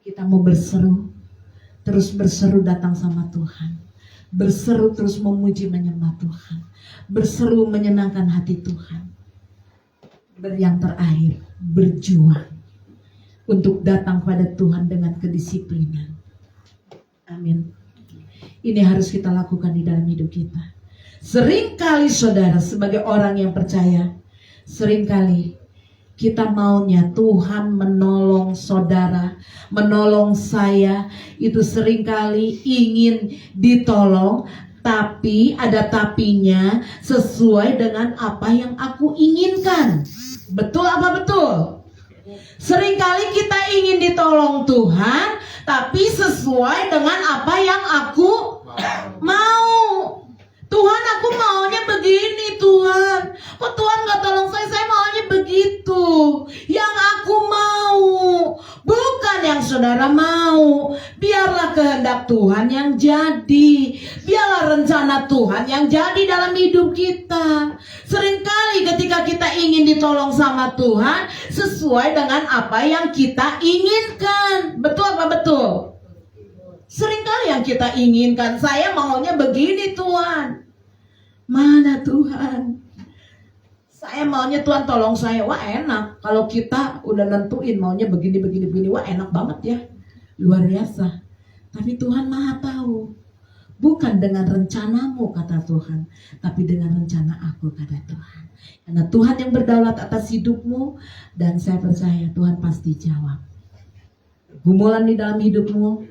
Kita mau berseru, terus berseru datang sama Tuhan. Berseru terus memuji menyembah Tuhan. Berseru menyenangkan hati Tuhan. Yang terakhir, berjuang untuk datang pada Tuhan dengan kedisiplinan. Amin. Ini harus kita lakukan di dalam hidup kita. Seringkali saudara, sebagai orang yang percaya, seringkali kita maunya Tuhan menolong saudara, menolong saya. Itu seringkali ingin ditolong, tapi ada tapinya, sesuai dengan apa yang aku inginkan. Betul apa betul? Seringkali kita ingin ditolong Tuhan, tapi sesuai dengan apa yang aku mau. Tuhan, aku maunya begini Tuhan. Kok Tuhan gak tolong saya maunya begitu. Yang aku mau, bukan yang saudara mau. Biarlah kehendak Tuhan yang jadi. Biarlah rencana Tuhan yang jadi dalam hidup kita. Seringkali ketika kita ingin ditolong sama Tuhan, sesuai dengan apa yang kita inginkan. Betul apa betul? Seringkali yang kita inginkan, saya maunya begini Tuhan. Mana Tuhan? Saya maunya Tuhan tolong saya. Wah enak. Kalau kita udah nentuin maunya begini. Wah enak banget ya. Luar biasa. Tapi Tuhan Maha tahu. Bukan dengan rencanamu kata Tuhan, tapi dengan rencana aku kata Tuhan. Karena Tuhan yang berdaulat atas hidupmu. Dan saya percaya Tuhan pasti jawab. Gumulan di dalam hidupmu,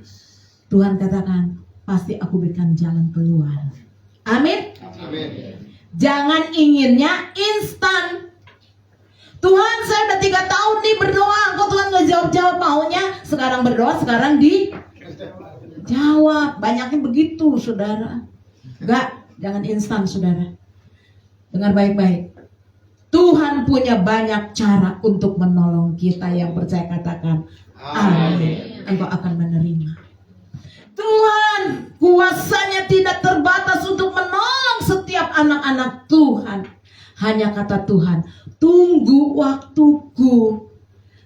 Tuhan katakan, pasti aku berikan jalan keluar. Amin. Amin. Jangan inginnya instan. Tuhan, saya udah 3 tahun nih berdoa, kok Tuhan gak jawab-jawab maunya. Sekarang berdoa, sekarang dijawab. Banyaknya begitu saudara. Jangan instan saudara. Dengar baik-baik. Tuhan punya banyak cara untuk menolong kita. Yang percaya katakan amin. Engkau akan menerima. Tuhan kuasanya tidak terbatas untuk menolong setiap anak-anak Tuhan. Hanya kata Tuhan, tunggu waktuku.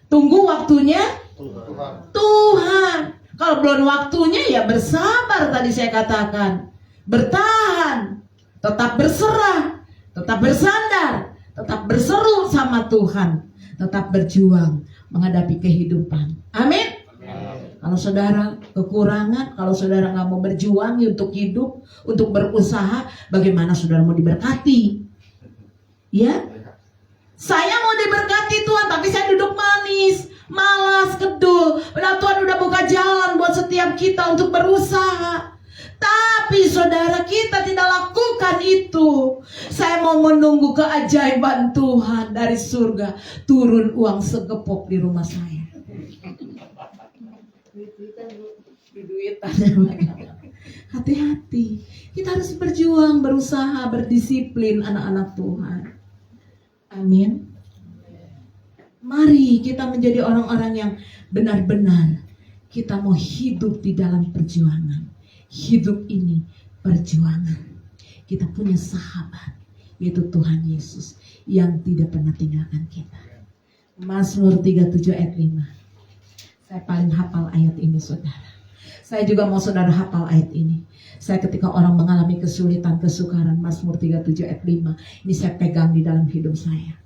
Tunggu waktunya Tuhan. Kalau belum waktunya ya bersabar, tadi saya katakan. Bertahan, tetap berserah, tetap bersandar, tetap berseru sama Tuhan, tetap berjuang menghadapi kehidupan. Amin. Kalau saudara kekurangan, kalau saudara nggak mau berjuang untuk hidup, untuk berusaha, bagaimana saudara mau diberkati? Ya, saya mau diberkati Tuhan, tapi saya duduk manis, malas, kedul. Padahal Tuhan udah buka jalan buat setiap kita untuk berusaha. Tapi saudara, kita tidak lakukan itu. Saya mau menunggu keajaiban Tuhan dari surga, turun uang segepok di rumah saya. Hati-hati. Kita harus berjuang, berusaha, berdisiplin anak-anak Tuhan. Amin. Mari kita menjadi orang-orang yang benar-benar kita mau hidup di dalam perjuangan. Hidup ini perjuangan. Kita punya sahabat, yaitu Tuhan Yesus yang tidak pernah tinggalkan kita. Mazmur 37 ayat 5. Saya paling hafal ayat ini saudara. Saya juga mau saudara hafal ayat ini. Saya ketika orang mengalami kesulitan, kesukaran, Mazmur 37 ayat 5. Ini saya pegang di dalam hidup saya.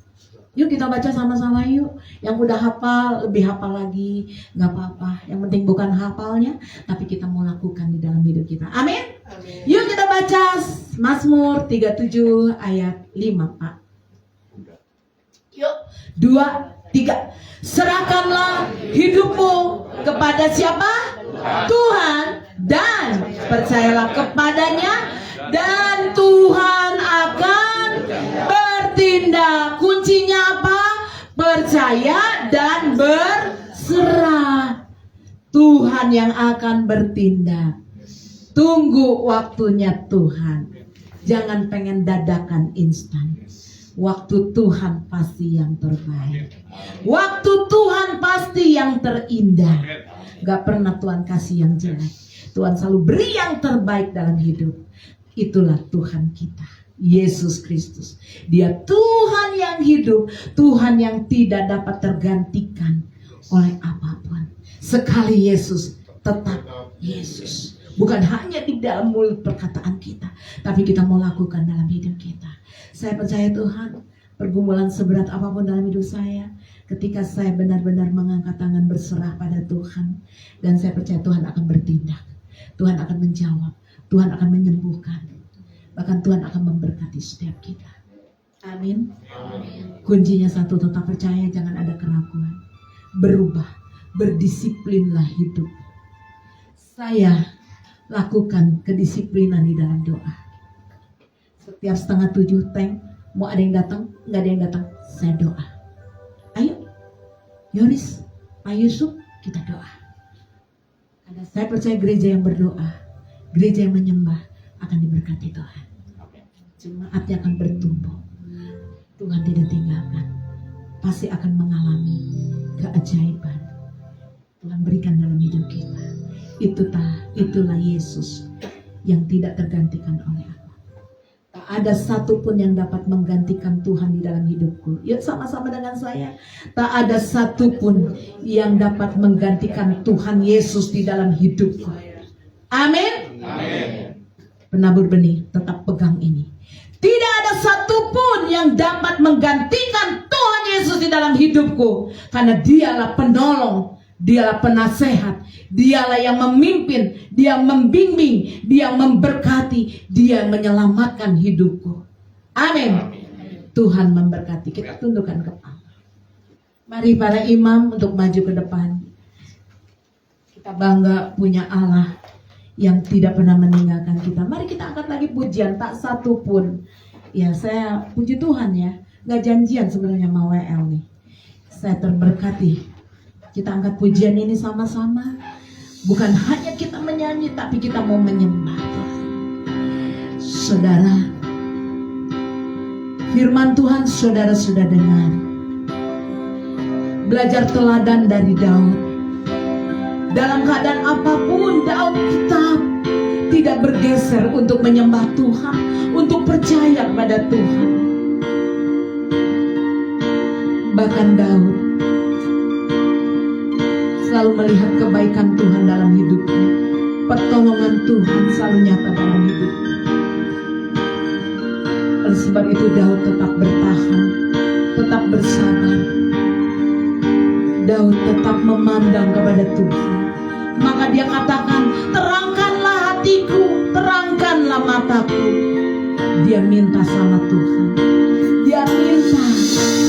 Yuk kita baca sama-sama yuk. Yang udah hafal, lebih hafal lagi. Gak apa-apa. Yang penting bukan hafalnya, tapi kita mau lakukan di dalam hidup kita. Amin. Amin. Yuk kita baca Mazmur 37 ayat 5 Pak. Yuk. 2, 3. Serahkanlah hidupmu kepada siapa? Tuhan, dan percayalah kepadanya, dan Tuhan akan bertindak. Kuncinya apa? Percaya dan berserah. Tuhan yang akan bertindak. Tunggu waktunya Tuhan. Jangan pengen dadakan instan. Waktu Tuhan pasti yang terbaik. Waktu Tuhan pasti yang terindah. Gak pernah Tuhan kasih yang jelek. Tuhan selalu beri yang terbaik dalam hidup. Itulah Tuhan kita, Yesus Kristus. Dia Tuhan yang hidup, Tuhan yang tidak dapat tergantikan oleh apapun. Sekali Yesus, tetap Yesus. Bukan hanya di dalam mulut perkataan kita, tapi kita mau lakukan dalam hidup kita. Saya percaya Tuhan, pergumulan seberat apapun dalam hidup saya, ketika saya benar-benar mengangkat tangan berserah pada Tuhan, dan saya percaya Tuhan akan bertindak, Tuhan akan menjawab, Tuhan akan menyembuhkan, bahkan Tuhan akan memberkati setiap kita. Amin. Kuncinya satu, tetap percaya, jangan ada keraguan. Berubah, berdisiplinlah hidup. Saya lakukan kedisiplinan di dalam doa. Setiap 6:30 tank, mau ada yang datang, nggak ada yang datang, saya doa. Ayo, Yoris, Pak Yusuf, kita doa. Saya percaya gereja yang berdoa, gereja yang menyembah akan diberkati Tuhan. Jemaatnya akan bertumbuh. Tuhan tidak tinggalkan, pasti akan mengalami keajaiban. Tuhan berikan dalam hidup kita. Itulah Yesus yang tidak tergantikan oleh apa. Tak ada satupun yang dapat menggantikan Tuhan di dalam hidupku. Yuk sama-sama dengan saya. Tak ada satupun yang dapat menggantikan Tuhan Yesus di dalam hidupku. Amin. Penabur benih, tetap pegang ini. Tidak ada satupun yang dapat menggantikan Tuhan Yesus di dalam hidupku. Karena dialah penolong, dialah penasehat, dialah yang memimpin, dia membimbing, dia memberkati, dia menyelamatkan hidupku. Amin. Tuhan memberkati. Kita tundukkan kepala. Mari para imam untuk maju ke depan. Kita bangga punya Allah yang tidak pernah meninggalkan kita. Mari kita angkat lagi pujian, tak satu pun. Ya, saya puji Tuhan ya. Gak janjian sebenarnya sama WL nih. Saya terberkati. Kita angkat pujian ini sama-sama. Bukan hanya kita menyanyi, tapi kita mau menyembah Tuhan. Saudara, firman Tuhan saudara sudah dengar. Belajar teladan dari Daud. Dalam keadaan apapun, Daud tetap tidak bergeser untuk menyembah Tuhan, untuk percaya kepada Tuhan. Bahkan Daud selalu melihat kebaikan Tuhan dalam hidupnya. Pertolongan Tuhan selalu nyata dalam hidupnya. Oleh sebab itu Daud tetap bertahan, tetap bersabar. Daud tetap memandang kepada Tuhan. Maka dia katakan, terangkanlah hatiku, terangkanlah mataku. Dia minta sama Tuhan. Dia minta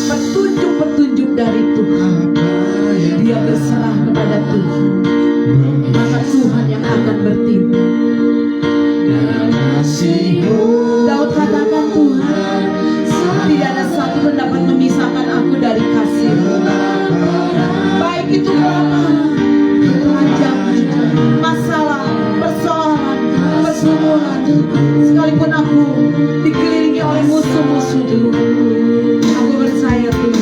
petunjuk-petunjuk dari Tuhan. Dia berserah kepada Tuhan. Maka Tuhan yang akan bertindak. Daud katakan, Tuhan, tidak ada satu pun dapat memisahkan aku dari kasih-Mu. Baik itu masalah, persoalan, pergumulan, sekalipun aku dikelilingi oleh musuh-musuh, aku percaya Tuhan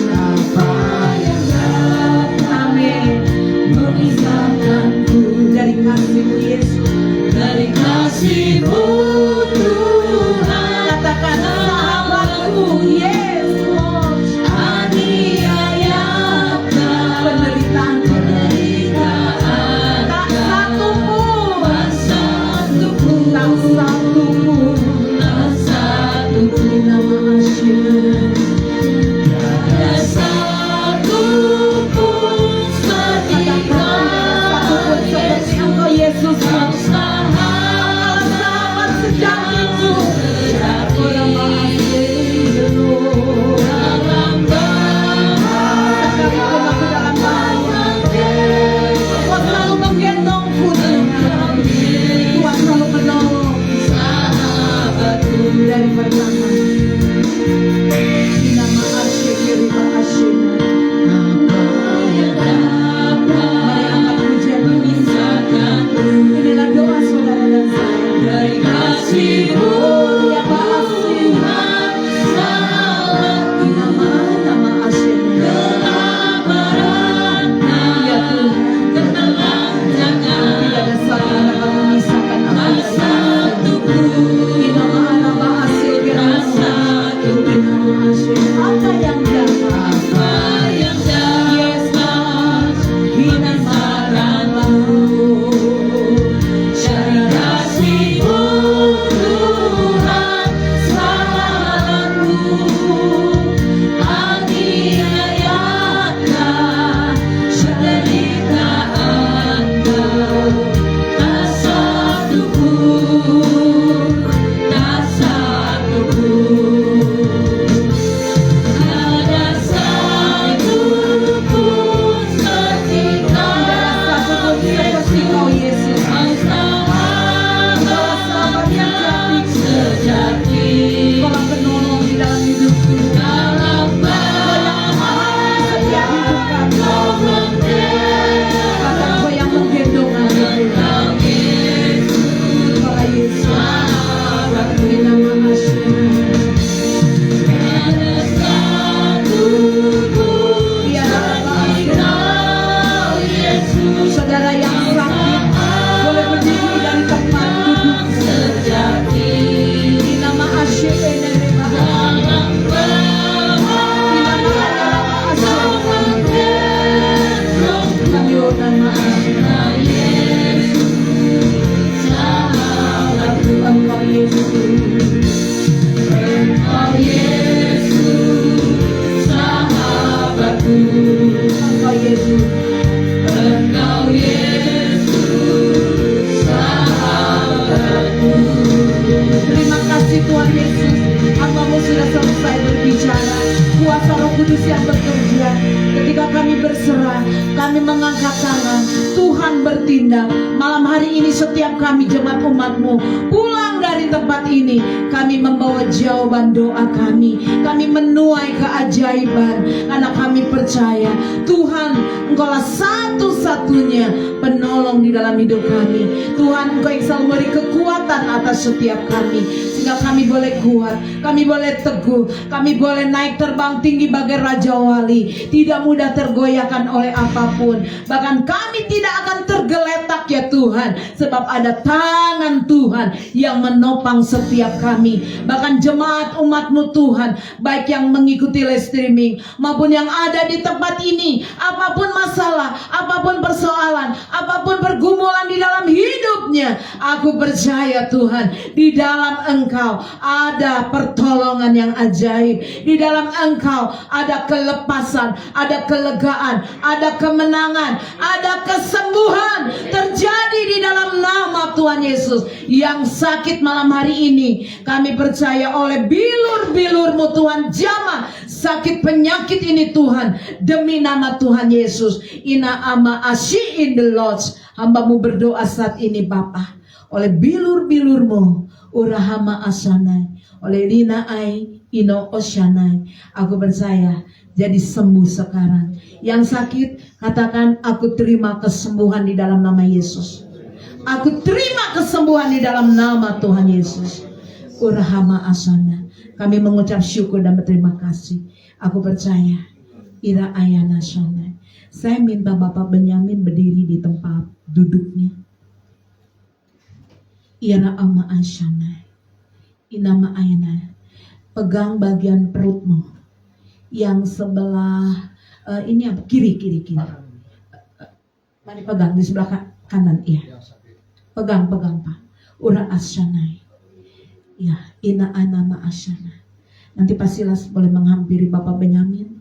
Yesus. Engkau Yesus, sahabatku. Terima kasih Tuhan Yesus, hamba-Mu sudah selesai berbicara. Kuasa Roh Kudus yang bekerja. Ketika kami berserah, kami mengangkat tangan, Tuhan bertindak. Malam hari ini setiap kami jemaat umat-Mu pulang dari tempat ini, kami membawa jawaban doa kami. Kami menuai keajaiban karena kami percaya Tuhan, Engkaulah satu-satunya penolong di dalam hidup kami. Tuhan, Engkau yang selalu memberi kekuatan atas setiap kami, sehingga kami boleh kuat, kami boleh teguh, kami boleh naik terbang tinggi bagai Raja Wali, tidak mudah tergoyahkan oleh apapun. Bahkan kami tidak akan tergeletak ya Tuhan, sebab ada tangan Tuhan yang menopang setiap kami. Bahkan jemaat umat-Mu Tuhan, baik yang mengikuti live streaming maupun yang ada di tempat ini, apapun masalah, apapun persoalan, apapun pergumulan di dalam hidupnya, aku percaya Tuhan, di dalam Engkau ada pertolongan yang ajaib. Di dalam Engkau ada kelepasan, ada kelegaan, ada kemenangan, ada kesembuhan terjadi di dalam nama Tuhan Yesus. Yang sakit malam hari ini, kami percaya oleh bilur-bilur-Mu Tuhan, jamah sakit penyakit ini Tuhan, demi nama Tuhan Yesus. Ina ama asyi in the Lord. Hamba-Mu berdoa saat ini Bapa, oleh bilur-bilur-Mu urahama asanai, oleh lina ai ino osyanai, aku percaya jadi sembuh sekarang. Yang sakit katakan, aku terima kesembuhan di dalam nama Yesus. Aku terima kesembuhan di dalam nama Tuhan Yesus. Urahama asana. Kami mengucap syukur dan berterima kasih. Aku percaya ira ayana sana. Saya minta Bapak Benyamin berdiri di tempat duduknya. Ira ama asana. Inama ayana. Pegang bagian perutmu yang sebelah ini apa? Kiri. Mari pegang di sebelah kanan, iya. Pegang Pak. Ura asanai. Ya, ina anama asyana. Nanti Pak Silas boleh menghampiri Bapak Benyamin.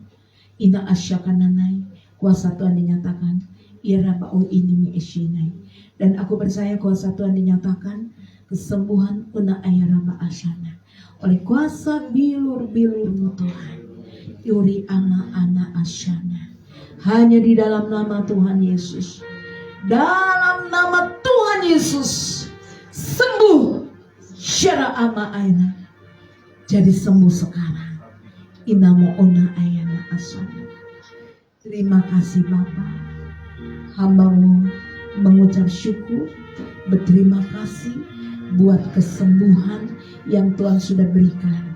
Ina asyakananai. Kuasa Tuhan dinyatakan. Ira ba'u ini mi eshinai. Dan aku percaya kuasa Tuhan dinyatakan. Kesembuhan una ayaraba asyana. Oleh kuasa bilur-bilur-Mu Tuhan. Yuri ama ana asyana. Hanya di dalam nama Tuhan Yesus. Dalam nama Tuhan Yesus. Sembuh. Syara ama ayana. Jadi sembuh sekarang. Inamo ona ayana asyana. Terima kasih Bapak. Hamba-Mu mengucap syukur. Berterima kasih buat kesembuhan yang Tuhan sudah berikan.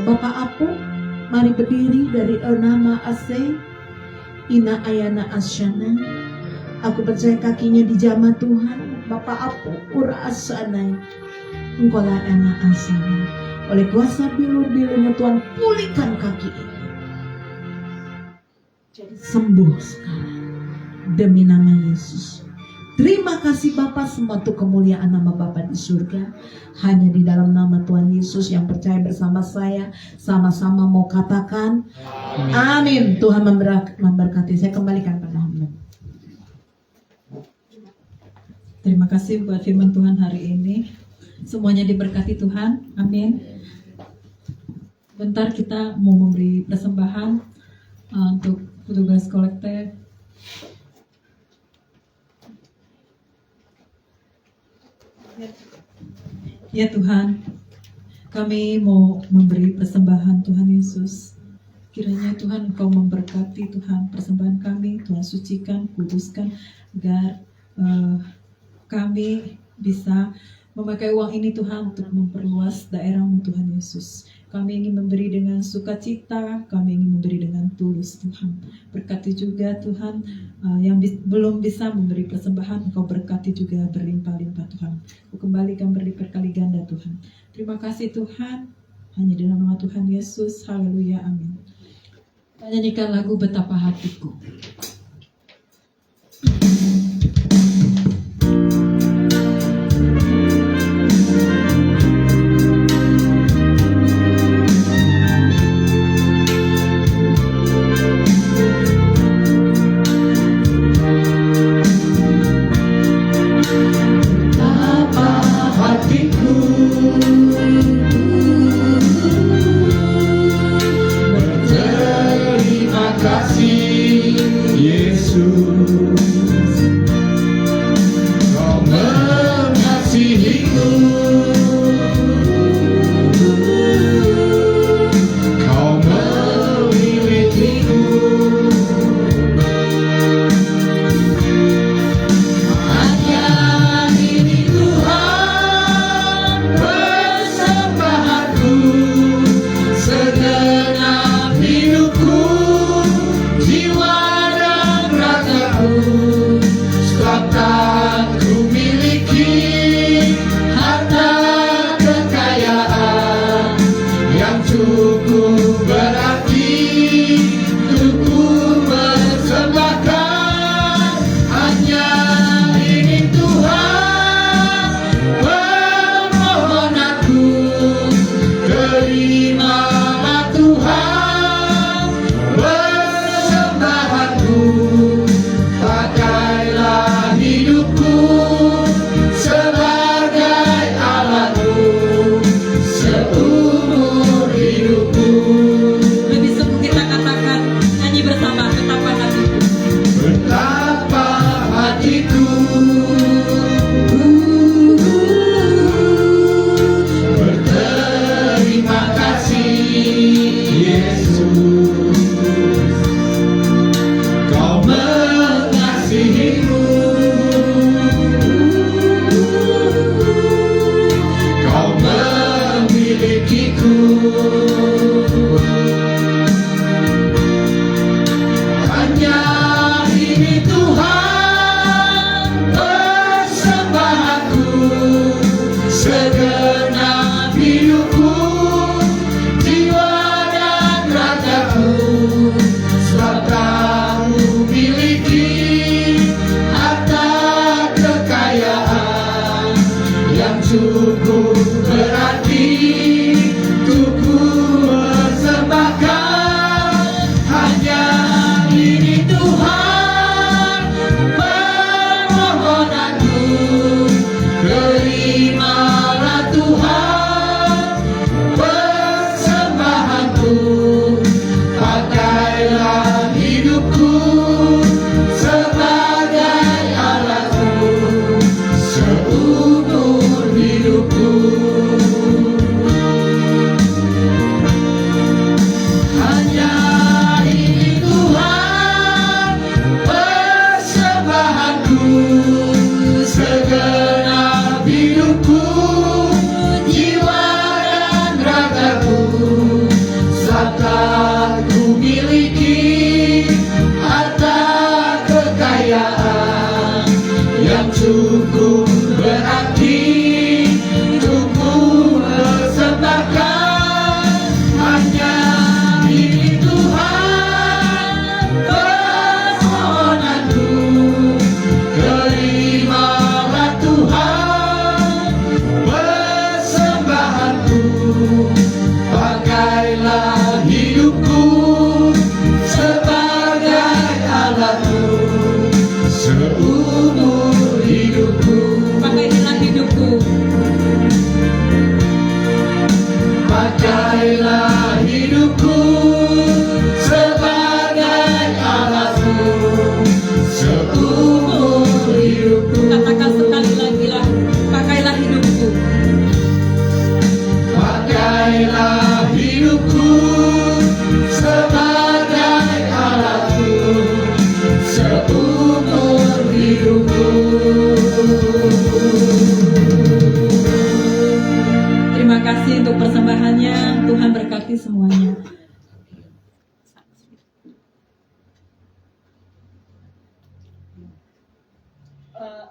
Bapak Apu, mari berdiri dari nama Ase. Ina ayana asyana. Aku percaya kakinya dijamah Tuhan. Bapak Apu ura asanai. Engkaulah anak asana. Oleh kuasa bilur-bilurnya Tuhan, pulihkan kaki ini. Jadi sembuh sekarang demi nama Yesus. Terima kasih Bapak, semua untuk kemuliaan nama Bapak di surga. Hanya di dalam nama Tuhan Yesus. Yang percaya bersama saya, sama-sama mau katakan amin. Tuhan memberkati. Saya kembalikan pada Hamdan. Terima kasih buat firman Tuhan hari ini. Semuanya diberkati Tuhan. Amin. Bentar kita mau memberi persembahan untuk petugas kolektor. Ya Tuhan, kami mau memberi persembahan Tuhan Yesus. Kiranya Tuhan Engkau memberkati Tuhan persembahan kami. Tuhan sucikan, kuduskan, agar kami bisa memakai uang ini Tuhan untuk memperluas daerah-Mu Tuhan Yesus. Kami ingin memberi dengan sukacita, kami ingin memberi dengan tulus Tuhan. Berkati juga Tuhan yang belum bisa memberi persembahan, Engkau berkati juga berlimpah-limpah Tuhan. Engkau kembalikan berlipat-kali ganda Tuhan. Terima kasih Tuhan, hanya di nama Tuhan Yesus. Haleluya, amin. Kita nyanyikan lagu Betapa Hatiku.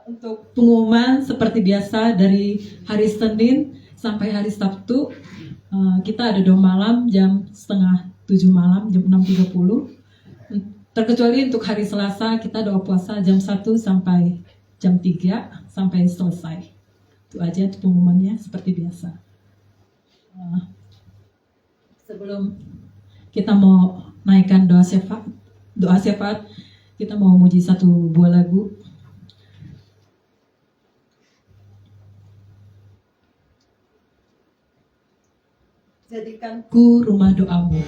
Untuk pengumuman seperti biasa dari hari Senin sampai hari Sabtu kita ada doa malam jam setengah 7 malam, jam 6.30. Terkecuali untuk hari Selasa kita doa puasa jam 1 sampai jam 3 sampai selesai. Itu aja pengumumannya seperti biasa. Sebelum kita mau naikkan doa syafaat, kita mau muji satu buah lagu. Jadikanku rumah doamu.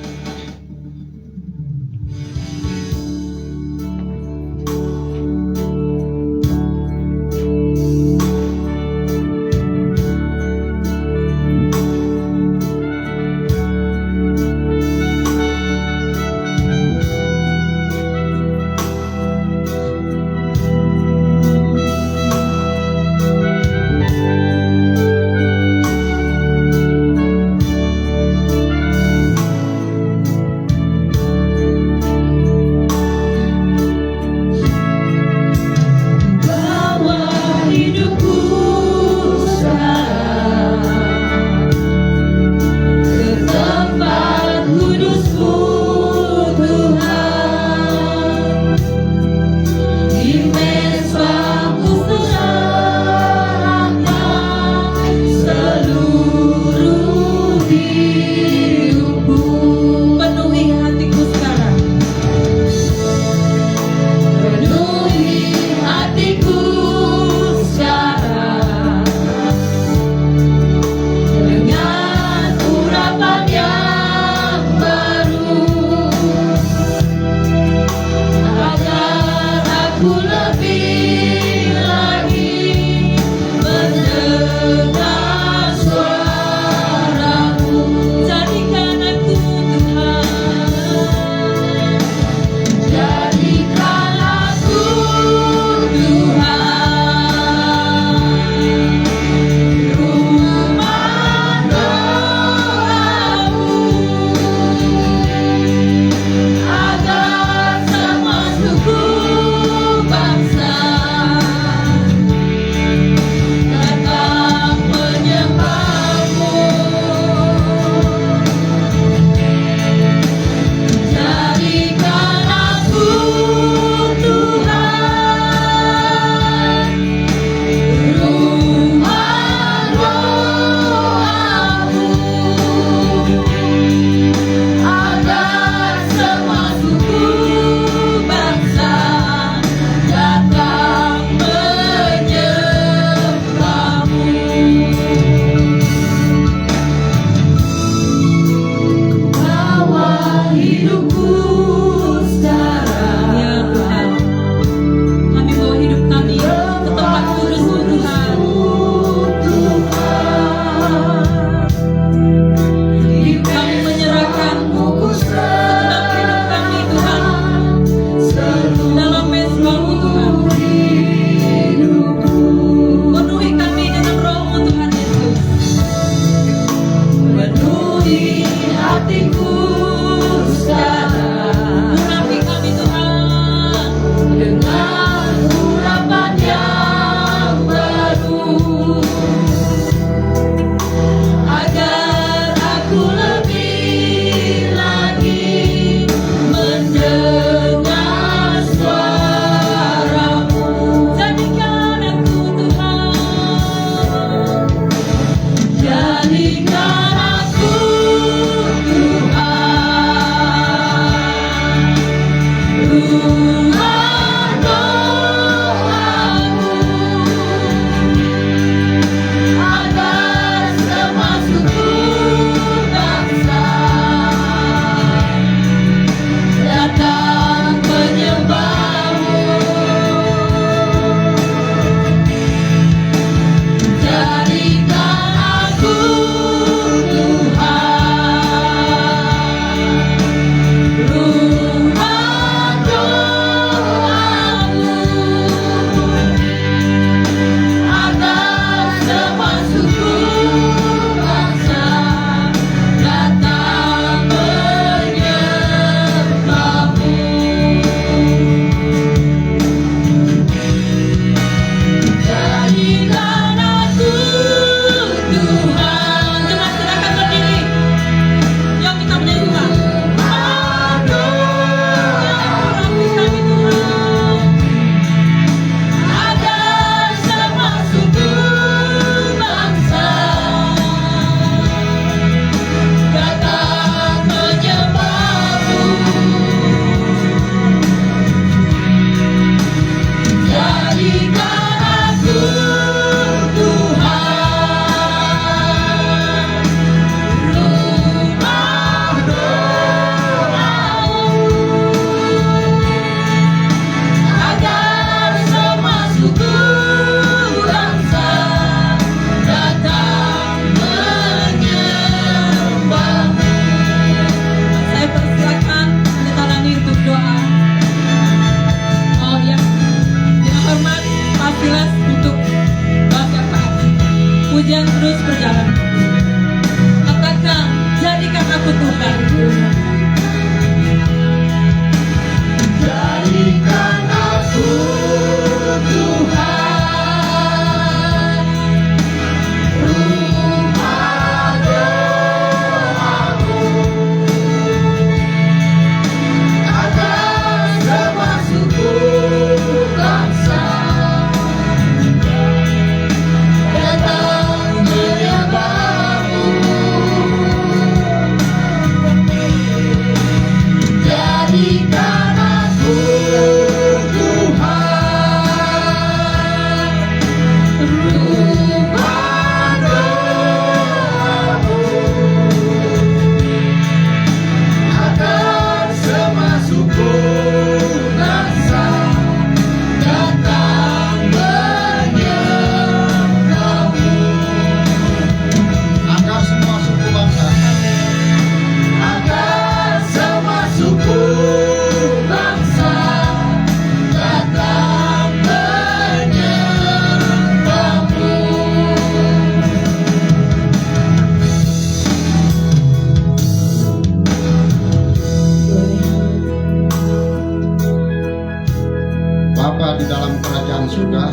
di dalam kerajaan surga.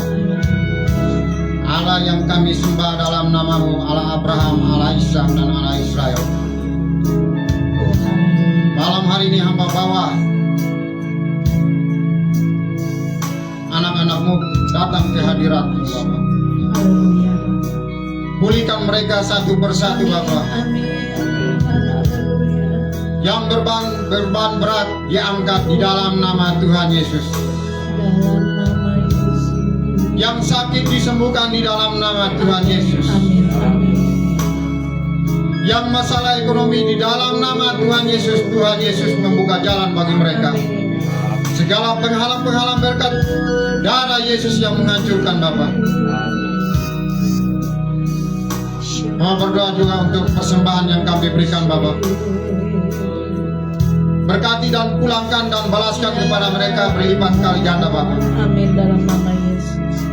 Allah yang kami sembah dalam namamu, Allah Abraham, Allah Ishak, dan Allah Israel. Malam hari ini hamba bawa anak-anakmu datang ke hadirat-Mu, Bapa. Haleluya. Pulihkan mereka satu persatu, Bapa. Amin. Haleluya. Yang beban berat diangkat di dalam nama Tuhan Yesus. Dalam nama Yesus. Yang sakit disembuhkan di dalam nama Tuhan Yesus. Amin. Amin. Yang masalah ekonomi di dalam nama Tuhan Yesus. Tuhan Yesus membuka jalan bagi mereka. Segala penghalang-penghalang berkat darah Yesus yang menghancurkan, Bapa. Mau berdoa juga untuk persembahan yang kami berikan, Bapa. Berkati dan pulangkan dan balaskan kepada mereka berlipat kali ganda, Bapa. Amin dalam nama Yesus.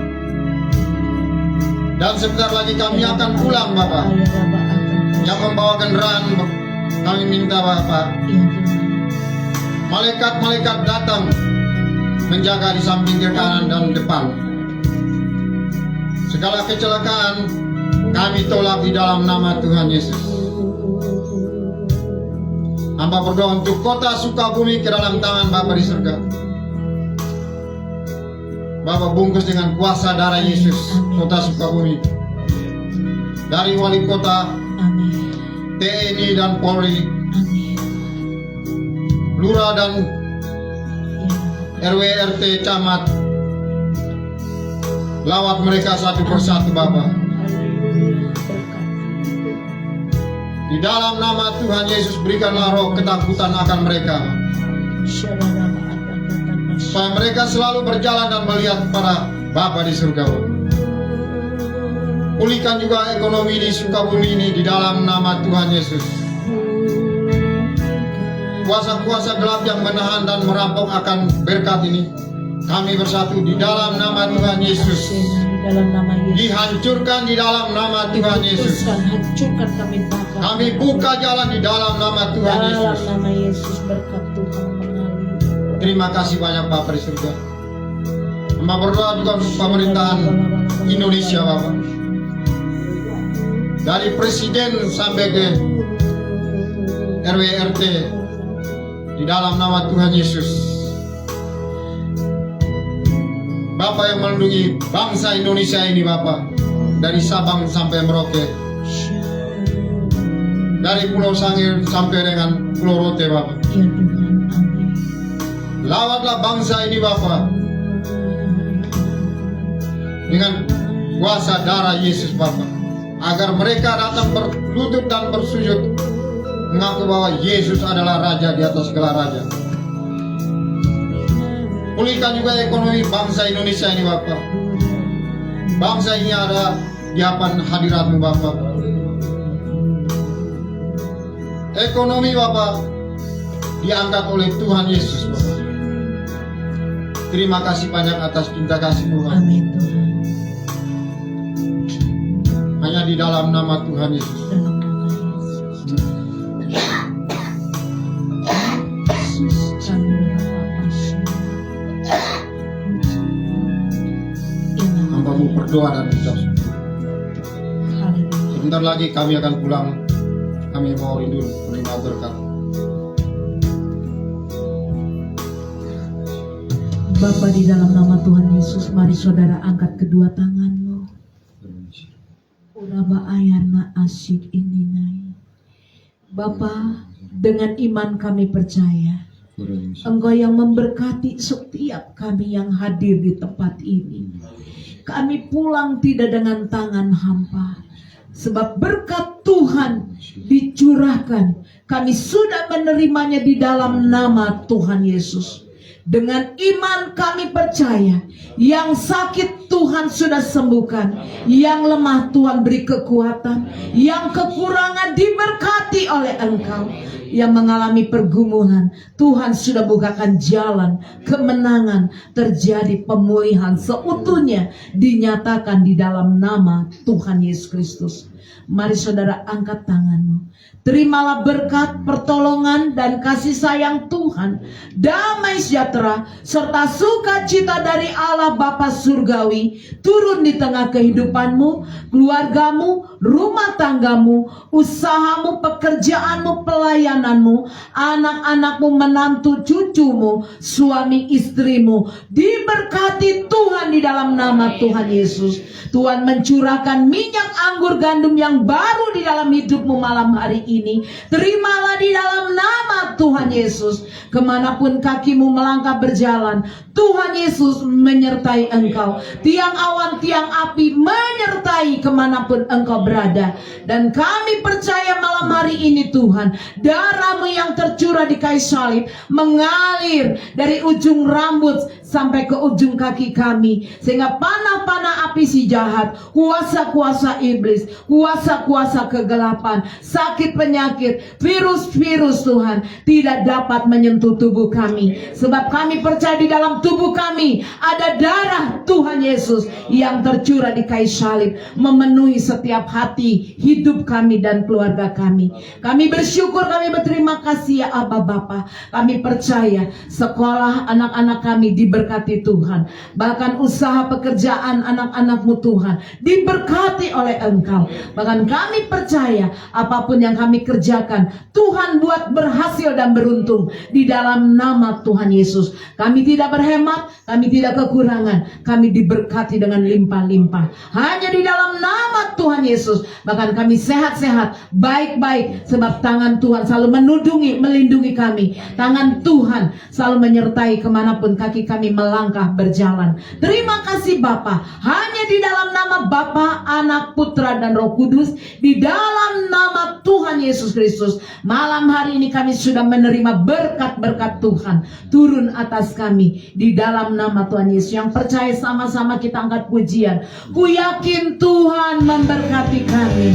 Dan sebentar lagi kami akan pulang, Bapa. Yang membawa kendaraan kami minta, Bapa, malaikat-malaikat datang menjaga di samping, kiri, kanan, dan depan. Segala kecelakaan kami tolak di dalam nama Tuhan Yesus. Hamba berdoa untuk kota Sukabumi ke dalam tangan Bapa di surga. Bapa bungkus dengan kuasa darah Yesus kota Sukabumi. Dari wali kota, TNI dan Polri, Lurah dan RW RT camat, lawat mereka satu persatu, Bapa. Di dalam nama Tuhan Yesus berikanlah roh ketakutan akan mereka, supaya mereka selalu berjalan dan melihat kepada Bapa di surga. Pulihkan juga ekonomi di Sukabumi ini di dalam nama Tuhan Yesus. Kuasa-kuasa gelap yang menahan dan merampok akan berkat ini, kami bersatu di dalam nama Tuhan Yesus. Dihancurkan di dalam nama Tuhan Yesus. Hancurkan kami, Bapa. Kami buka jalan di dalam nama Tuhan Yesus. Dalam nama Yesus, berkat Tuhan mengalir. Terima kasih banyak, Bapa di surga. Hamba berdoa juga untuk pemerintahan Indonesia, Bapa. Dari presiden sampai ke RW RT, di dalam nama Tuhan Yesus. Bapa yang melindungi bangsa Indonesia ini, Bapa, dari Sabang sampai Merauke, dari Pulau Sangir sampai dengan Pulau Rote, Bapa. Ya Tuhan, amin. Lawatlah bangsa ini, Bapa, dengan kuasa darah Yesus, Bapa, agar mereka datang berlutut dan bersujud mengaku bahwa Yesus adalah Raja di atas segala raja. Pulihkan juga ekonomi bangsa Indonesia ini, Bapa. Bangsa ini ada di hadapan hadirat-Mu, Bapa. Ekonomi, Bapa, diangkat oleh Tuhan Yesus, Bapa. Terima kasih banyak atas cinta kasih Tuhan. Amin Tuhan. Hanya di dalam nama Tuhan Yesus. Dalam nama Yesus. Hamba-Mu berdoa dan ucap syukur. Sebentar lagi kami akan pulang. Kami mau rindu menerima berkat. Bapa, di dalam nama Tuhan Yesus, mari saudara angkat kedua tanganmu. Uraba ayarna asyik ini nai. Bapa, dengan iman kami percaya Engkau yang memberkati setiap kami yang hadir di tempat ini. Kami pulang tidak dengan tangan hampa, sebab berkat Tuhan dicurahkan. Kami sudah menerimanya di dalam nama Tuhan Yesus. Dengan iman kami percaya, yang sakit Tuhan sudah sembuhkan, yang lemah Tuhan beri kekuatan, yang kekurangan diberkati oleh Engkau, yang mengalami pergumulan Tuhan sudah bukakan jalan kemenangan, terjadi pemulihan seutuhnya dinyatakan di dalam nama Tuhan Yesus Kristus. Mari saudara angkat tanganmu. Terimalah berkat, pertolongan, dan kasih sayang Tuhan, damai sejahtera, serta sukacita dari Allah Bapa Surgawi turun di tengah kehidupanmu, keluargamu, rumah tanggamu, usahamu, pekerjaanmu, pelayananmu, anak-anakmu, menantu, cucumu, suami istrimu. Diberkati Tuhan di dalam nama Tuhan Yesus. Tuhan mencurahkan minyak anggur gandum yang baru di dalam hidupmu malam hari ini. Terimalah di dalam nama Tuhan Yesus. Kemanapun kakimu melangkah berjalan, Tuhan Yesus menyertai engkau. Tiang awan, tiang api menyertai kemanapun engkau berada. Dan kami percaya malam hari ini Tuhan, darah-Mu yang tercurah di kayu salib mengalir dari ujung rambut sampai ke ujung kaki kami, sehingga panah-panah api si jahat, kuasa-kuasa iblis, kuasa-kuasa kegelapan, sakit penyakit, virus-virus Tuhan tidak dapat menyentuh tubuh kami. Sebab kami percaya di dalam tubuh kami ada darah Tuhan Yesus yang tercurah di kayu salib, memenuhi setiap hati, hidup kami dan keluarga kami. Kami bersyukur, kami berterima kasih ya Aba Bapa. Kami percaya sekolah anak-anak kami diberkati Tuhan. Bahkan usaha pekerjaan anak-anak-Mu Tuhan diberkati oleh Engkau. Bahkan kami percaya apapun yang kami kerjakan, Tuhan buat berhasil dan beruntung di dalam nama Tuhan Yesus. Kami tidak berhemat, kami tidak kekurangan, kami diberkati dengan limpah-limpah. Hanya di dalam nama Tuhan Yesus. Bahkan kami sehat-sehat, baik-baik, sebab tangan Tuhan selalu melindungi kami. Tangan Tuhan selalu menyertai kemanapun kaki kami melangkah berjalan. Terima kasih Bapa. Hanya di dalam nama Bapa, Anak, Putra, dan Roh Kudus, di dalam nama Tuhan Yesus Kristus, malam hari ini kami sudah menerima berkat-berkat Tuhan turun atas kami di dalam nama Tuhan Yesus. Yang percaya sama-sama kita angkat pujian. Ku yakin Tuhan memberkati kami.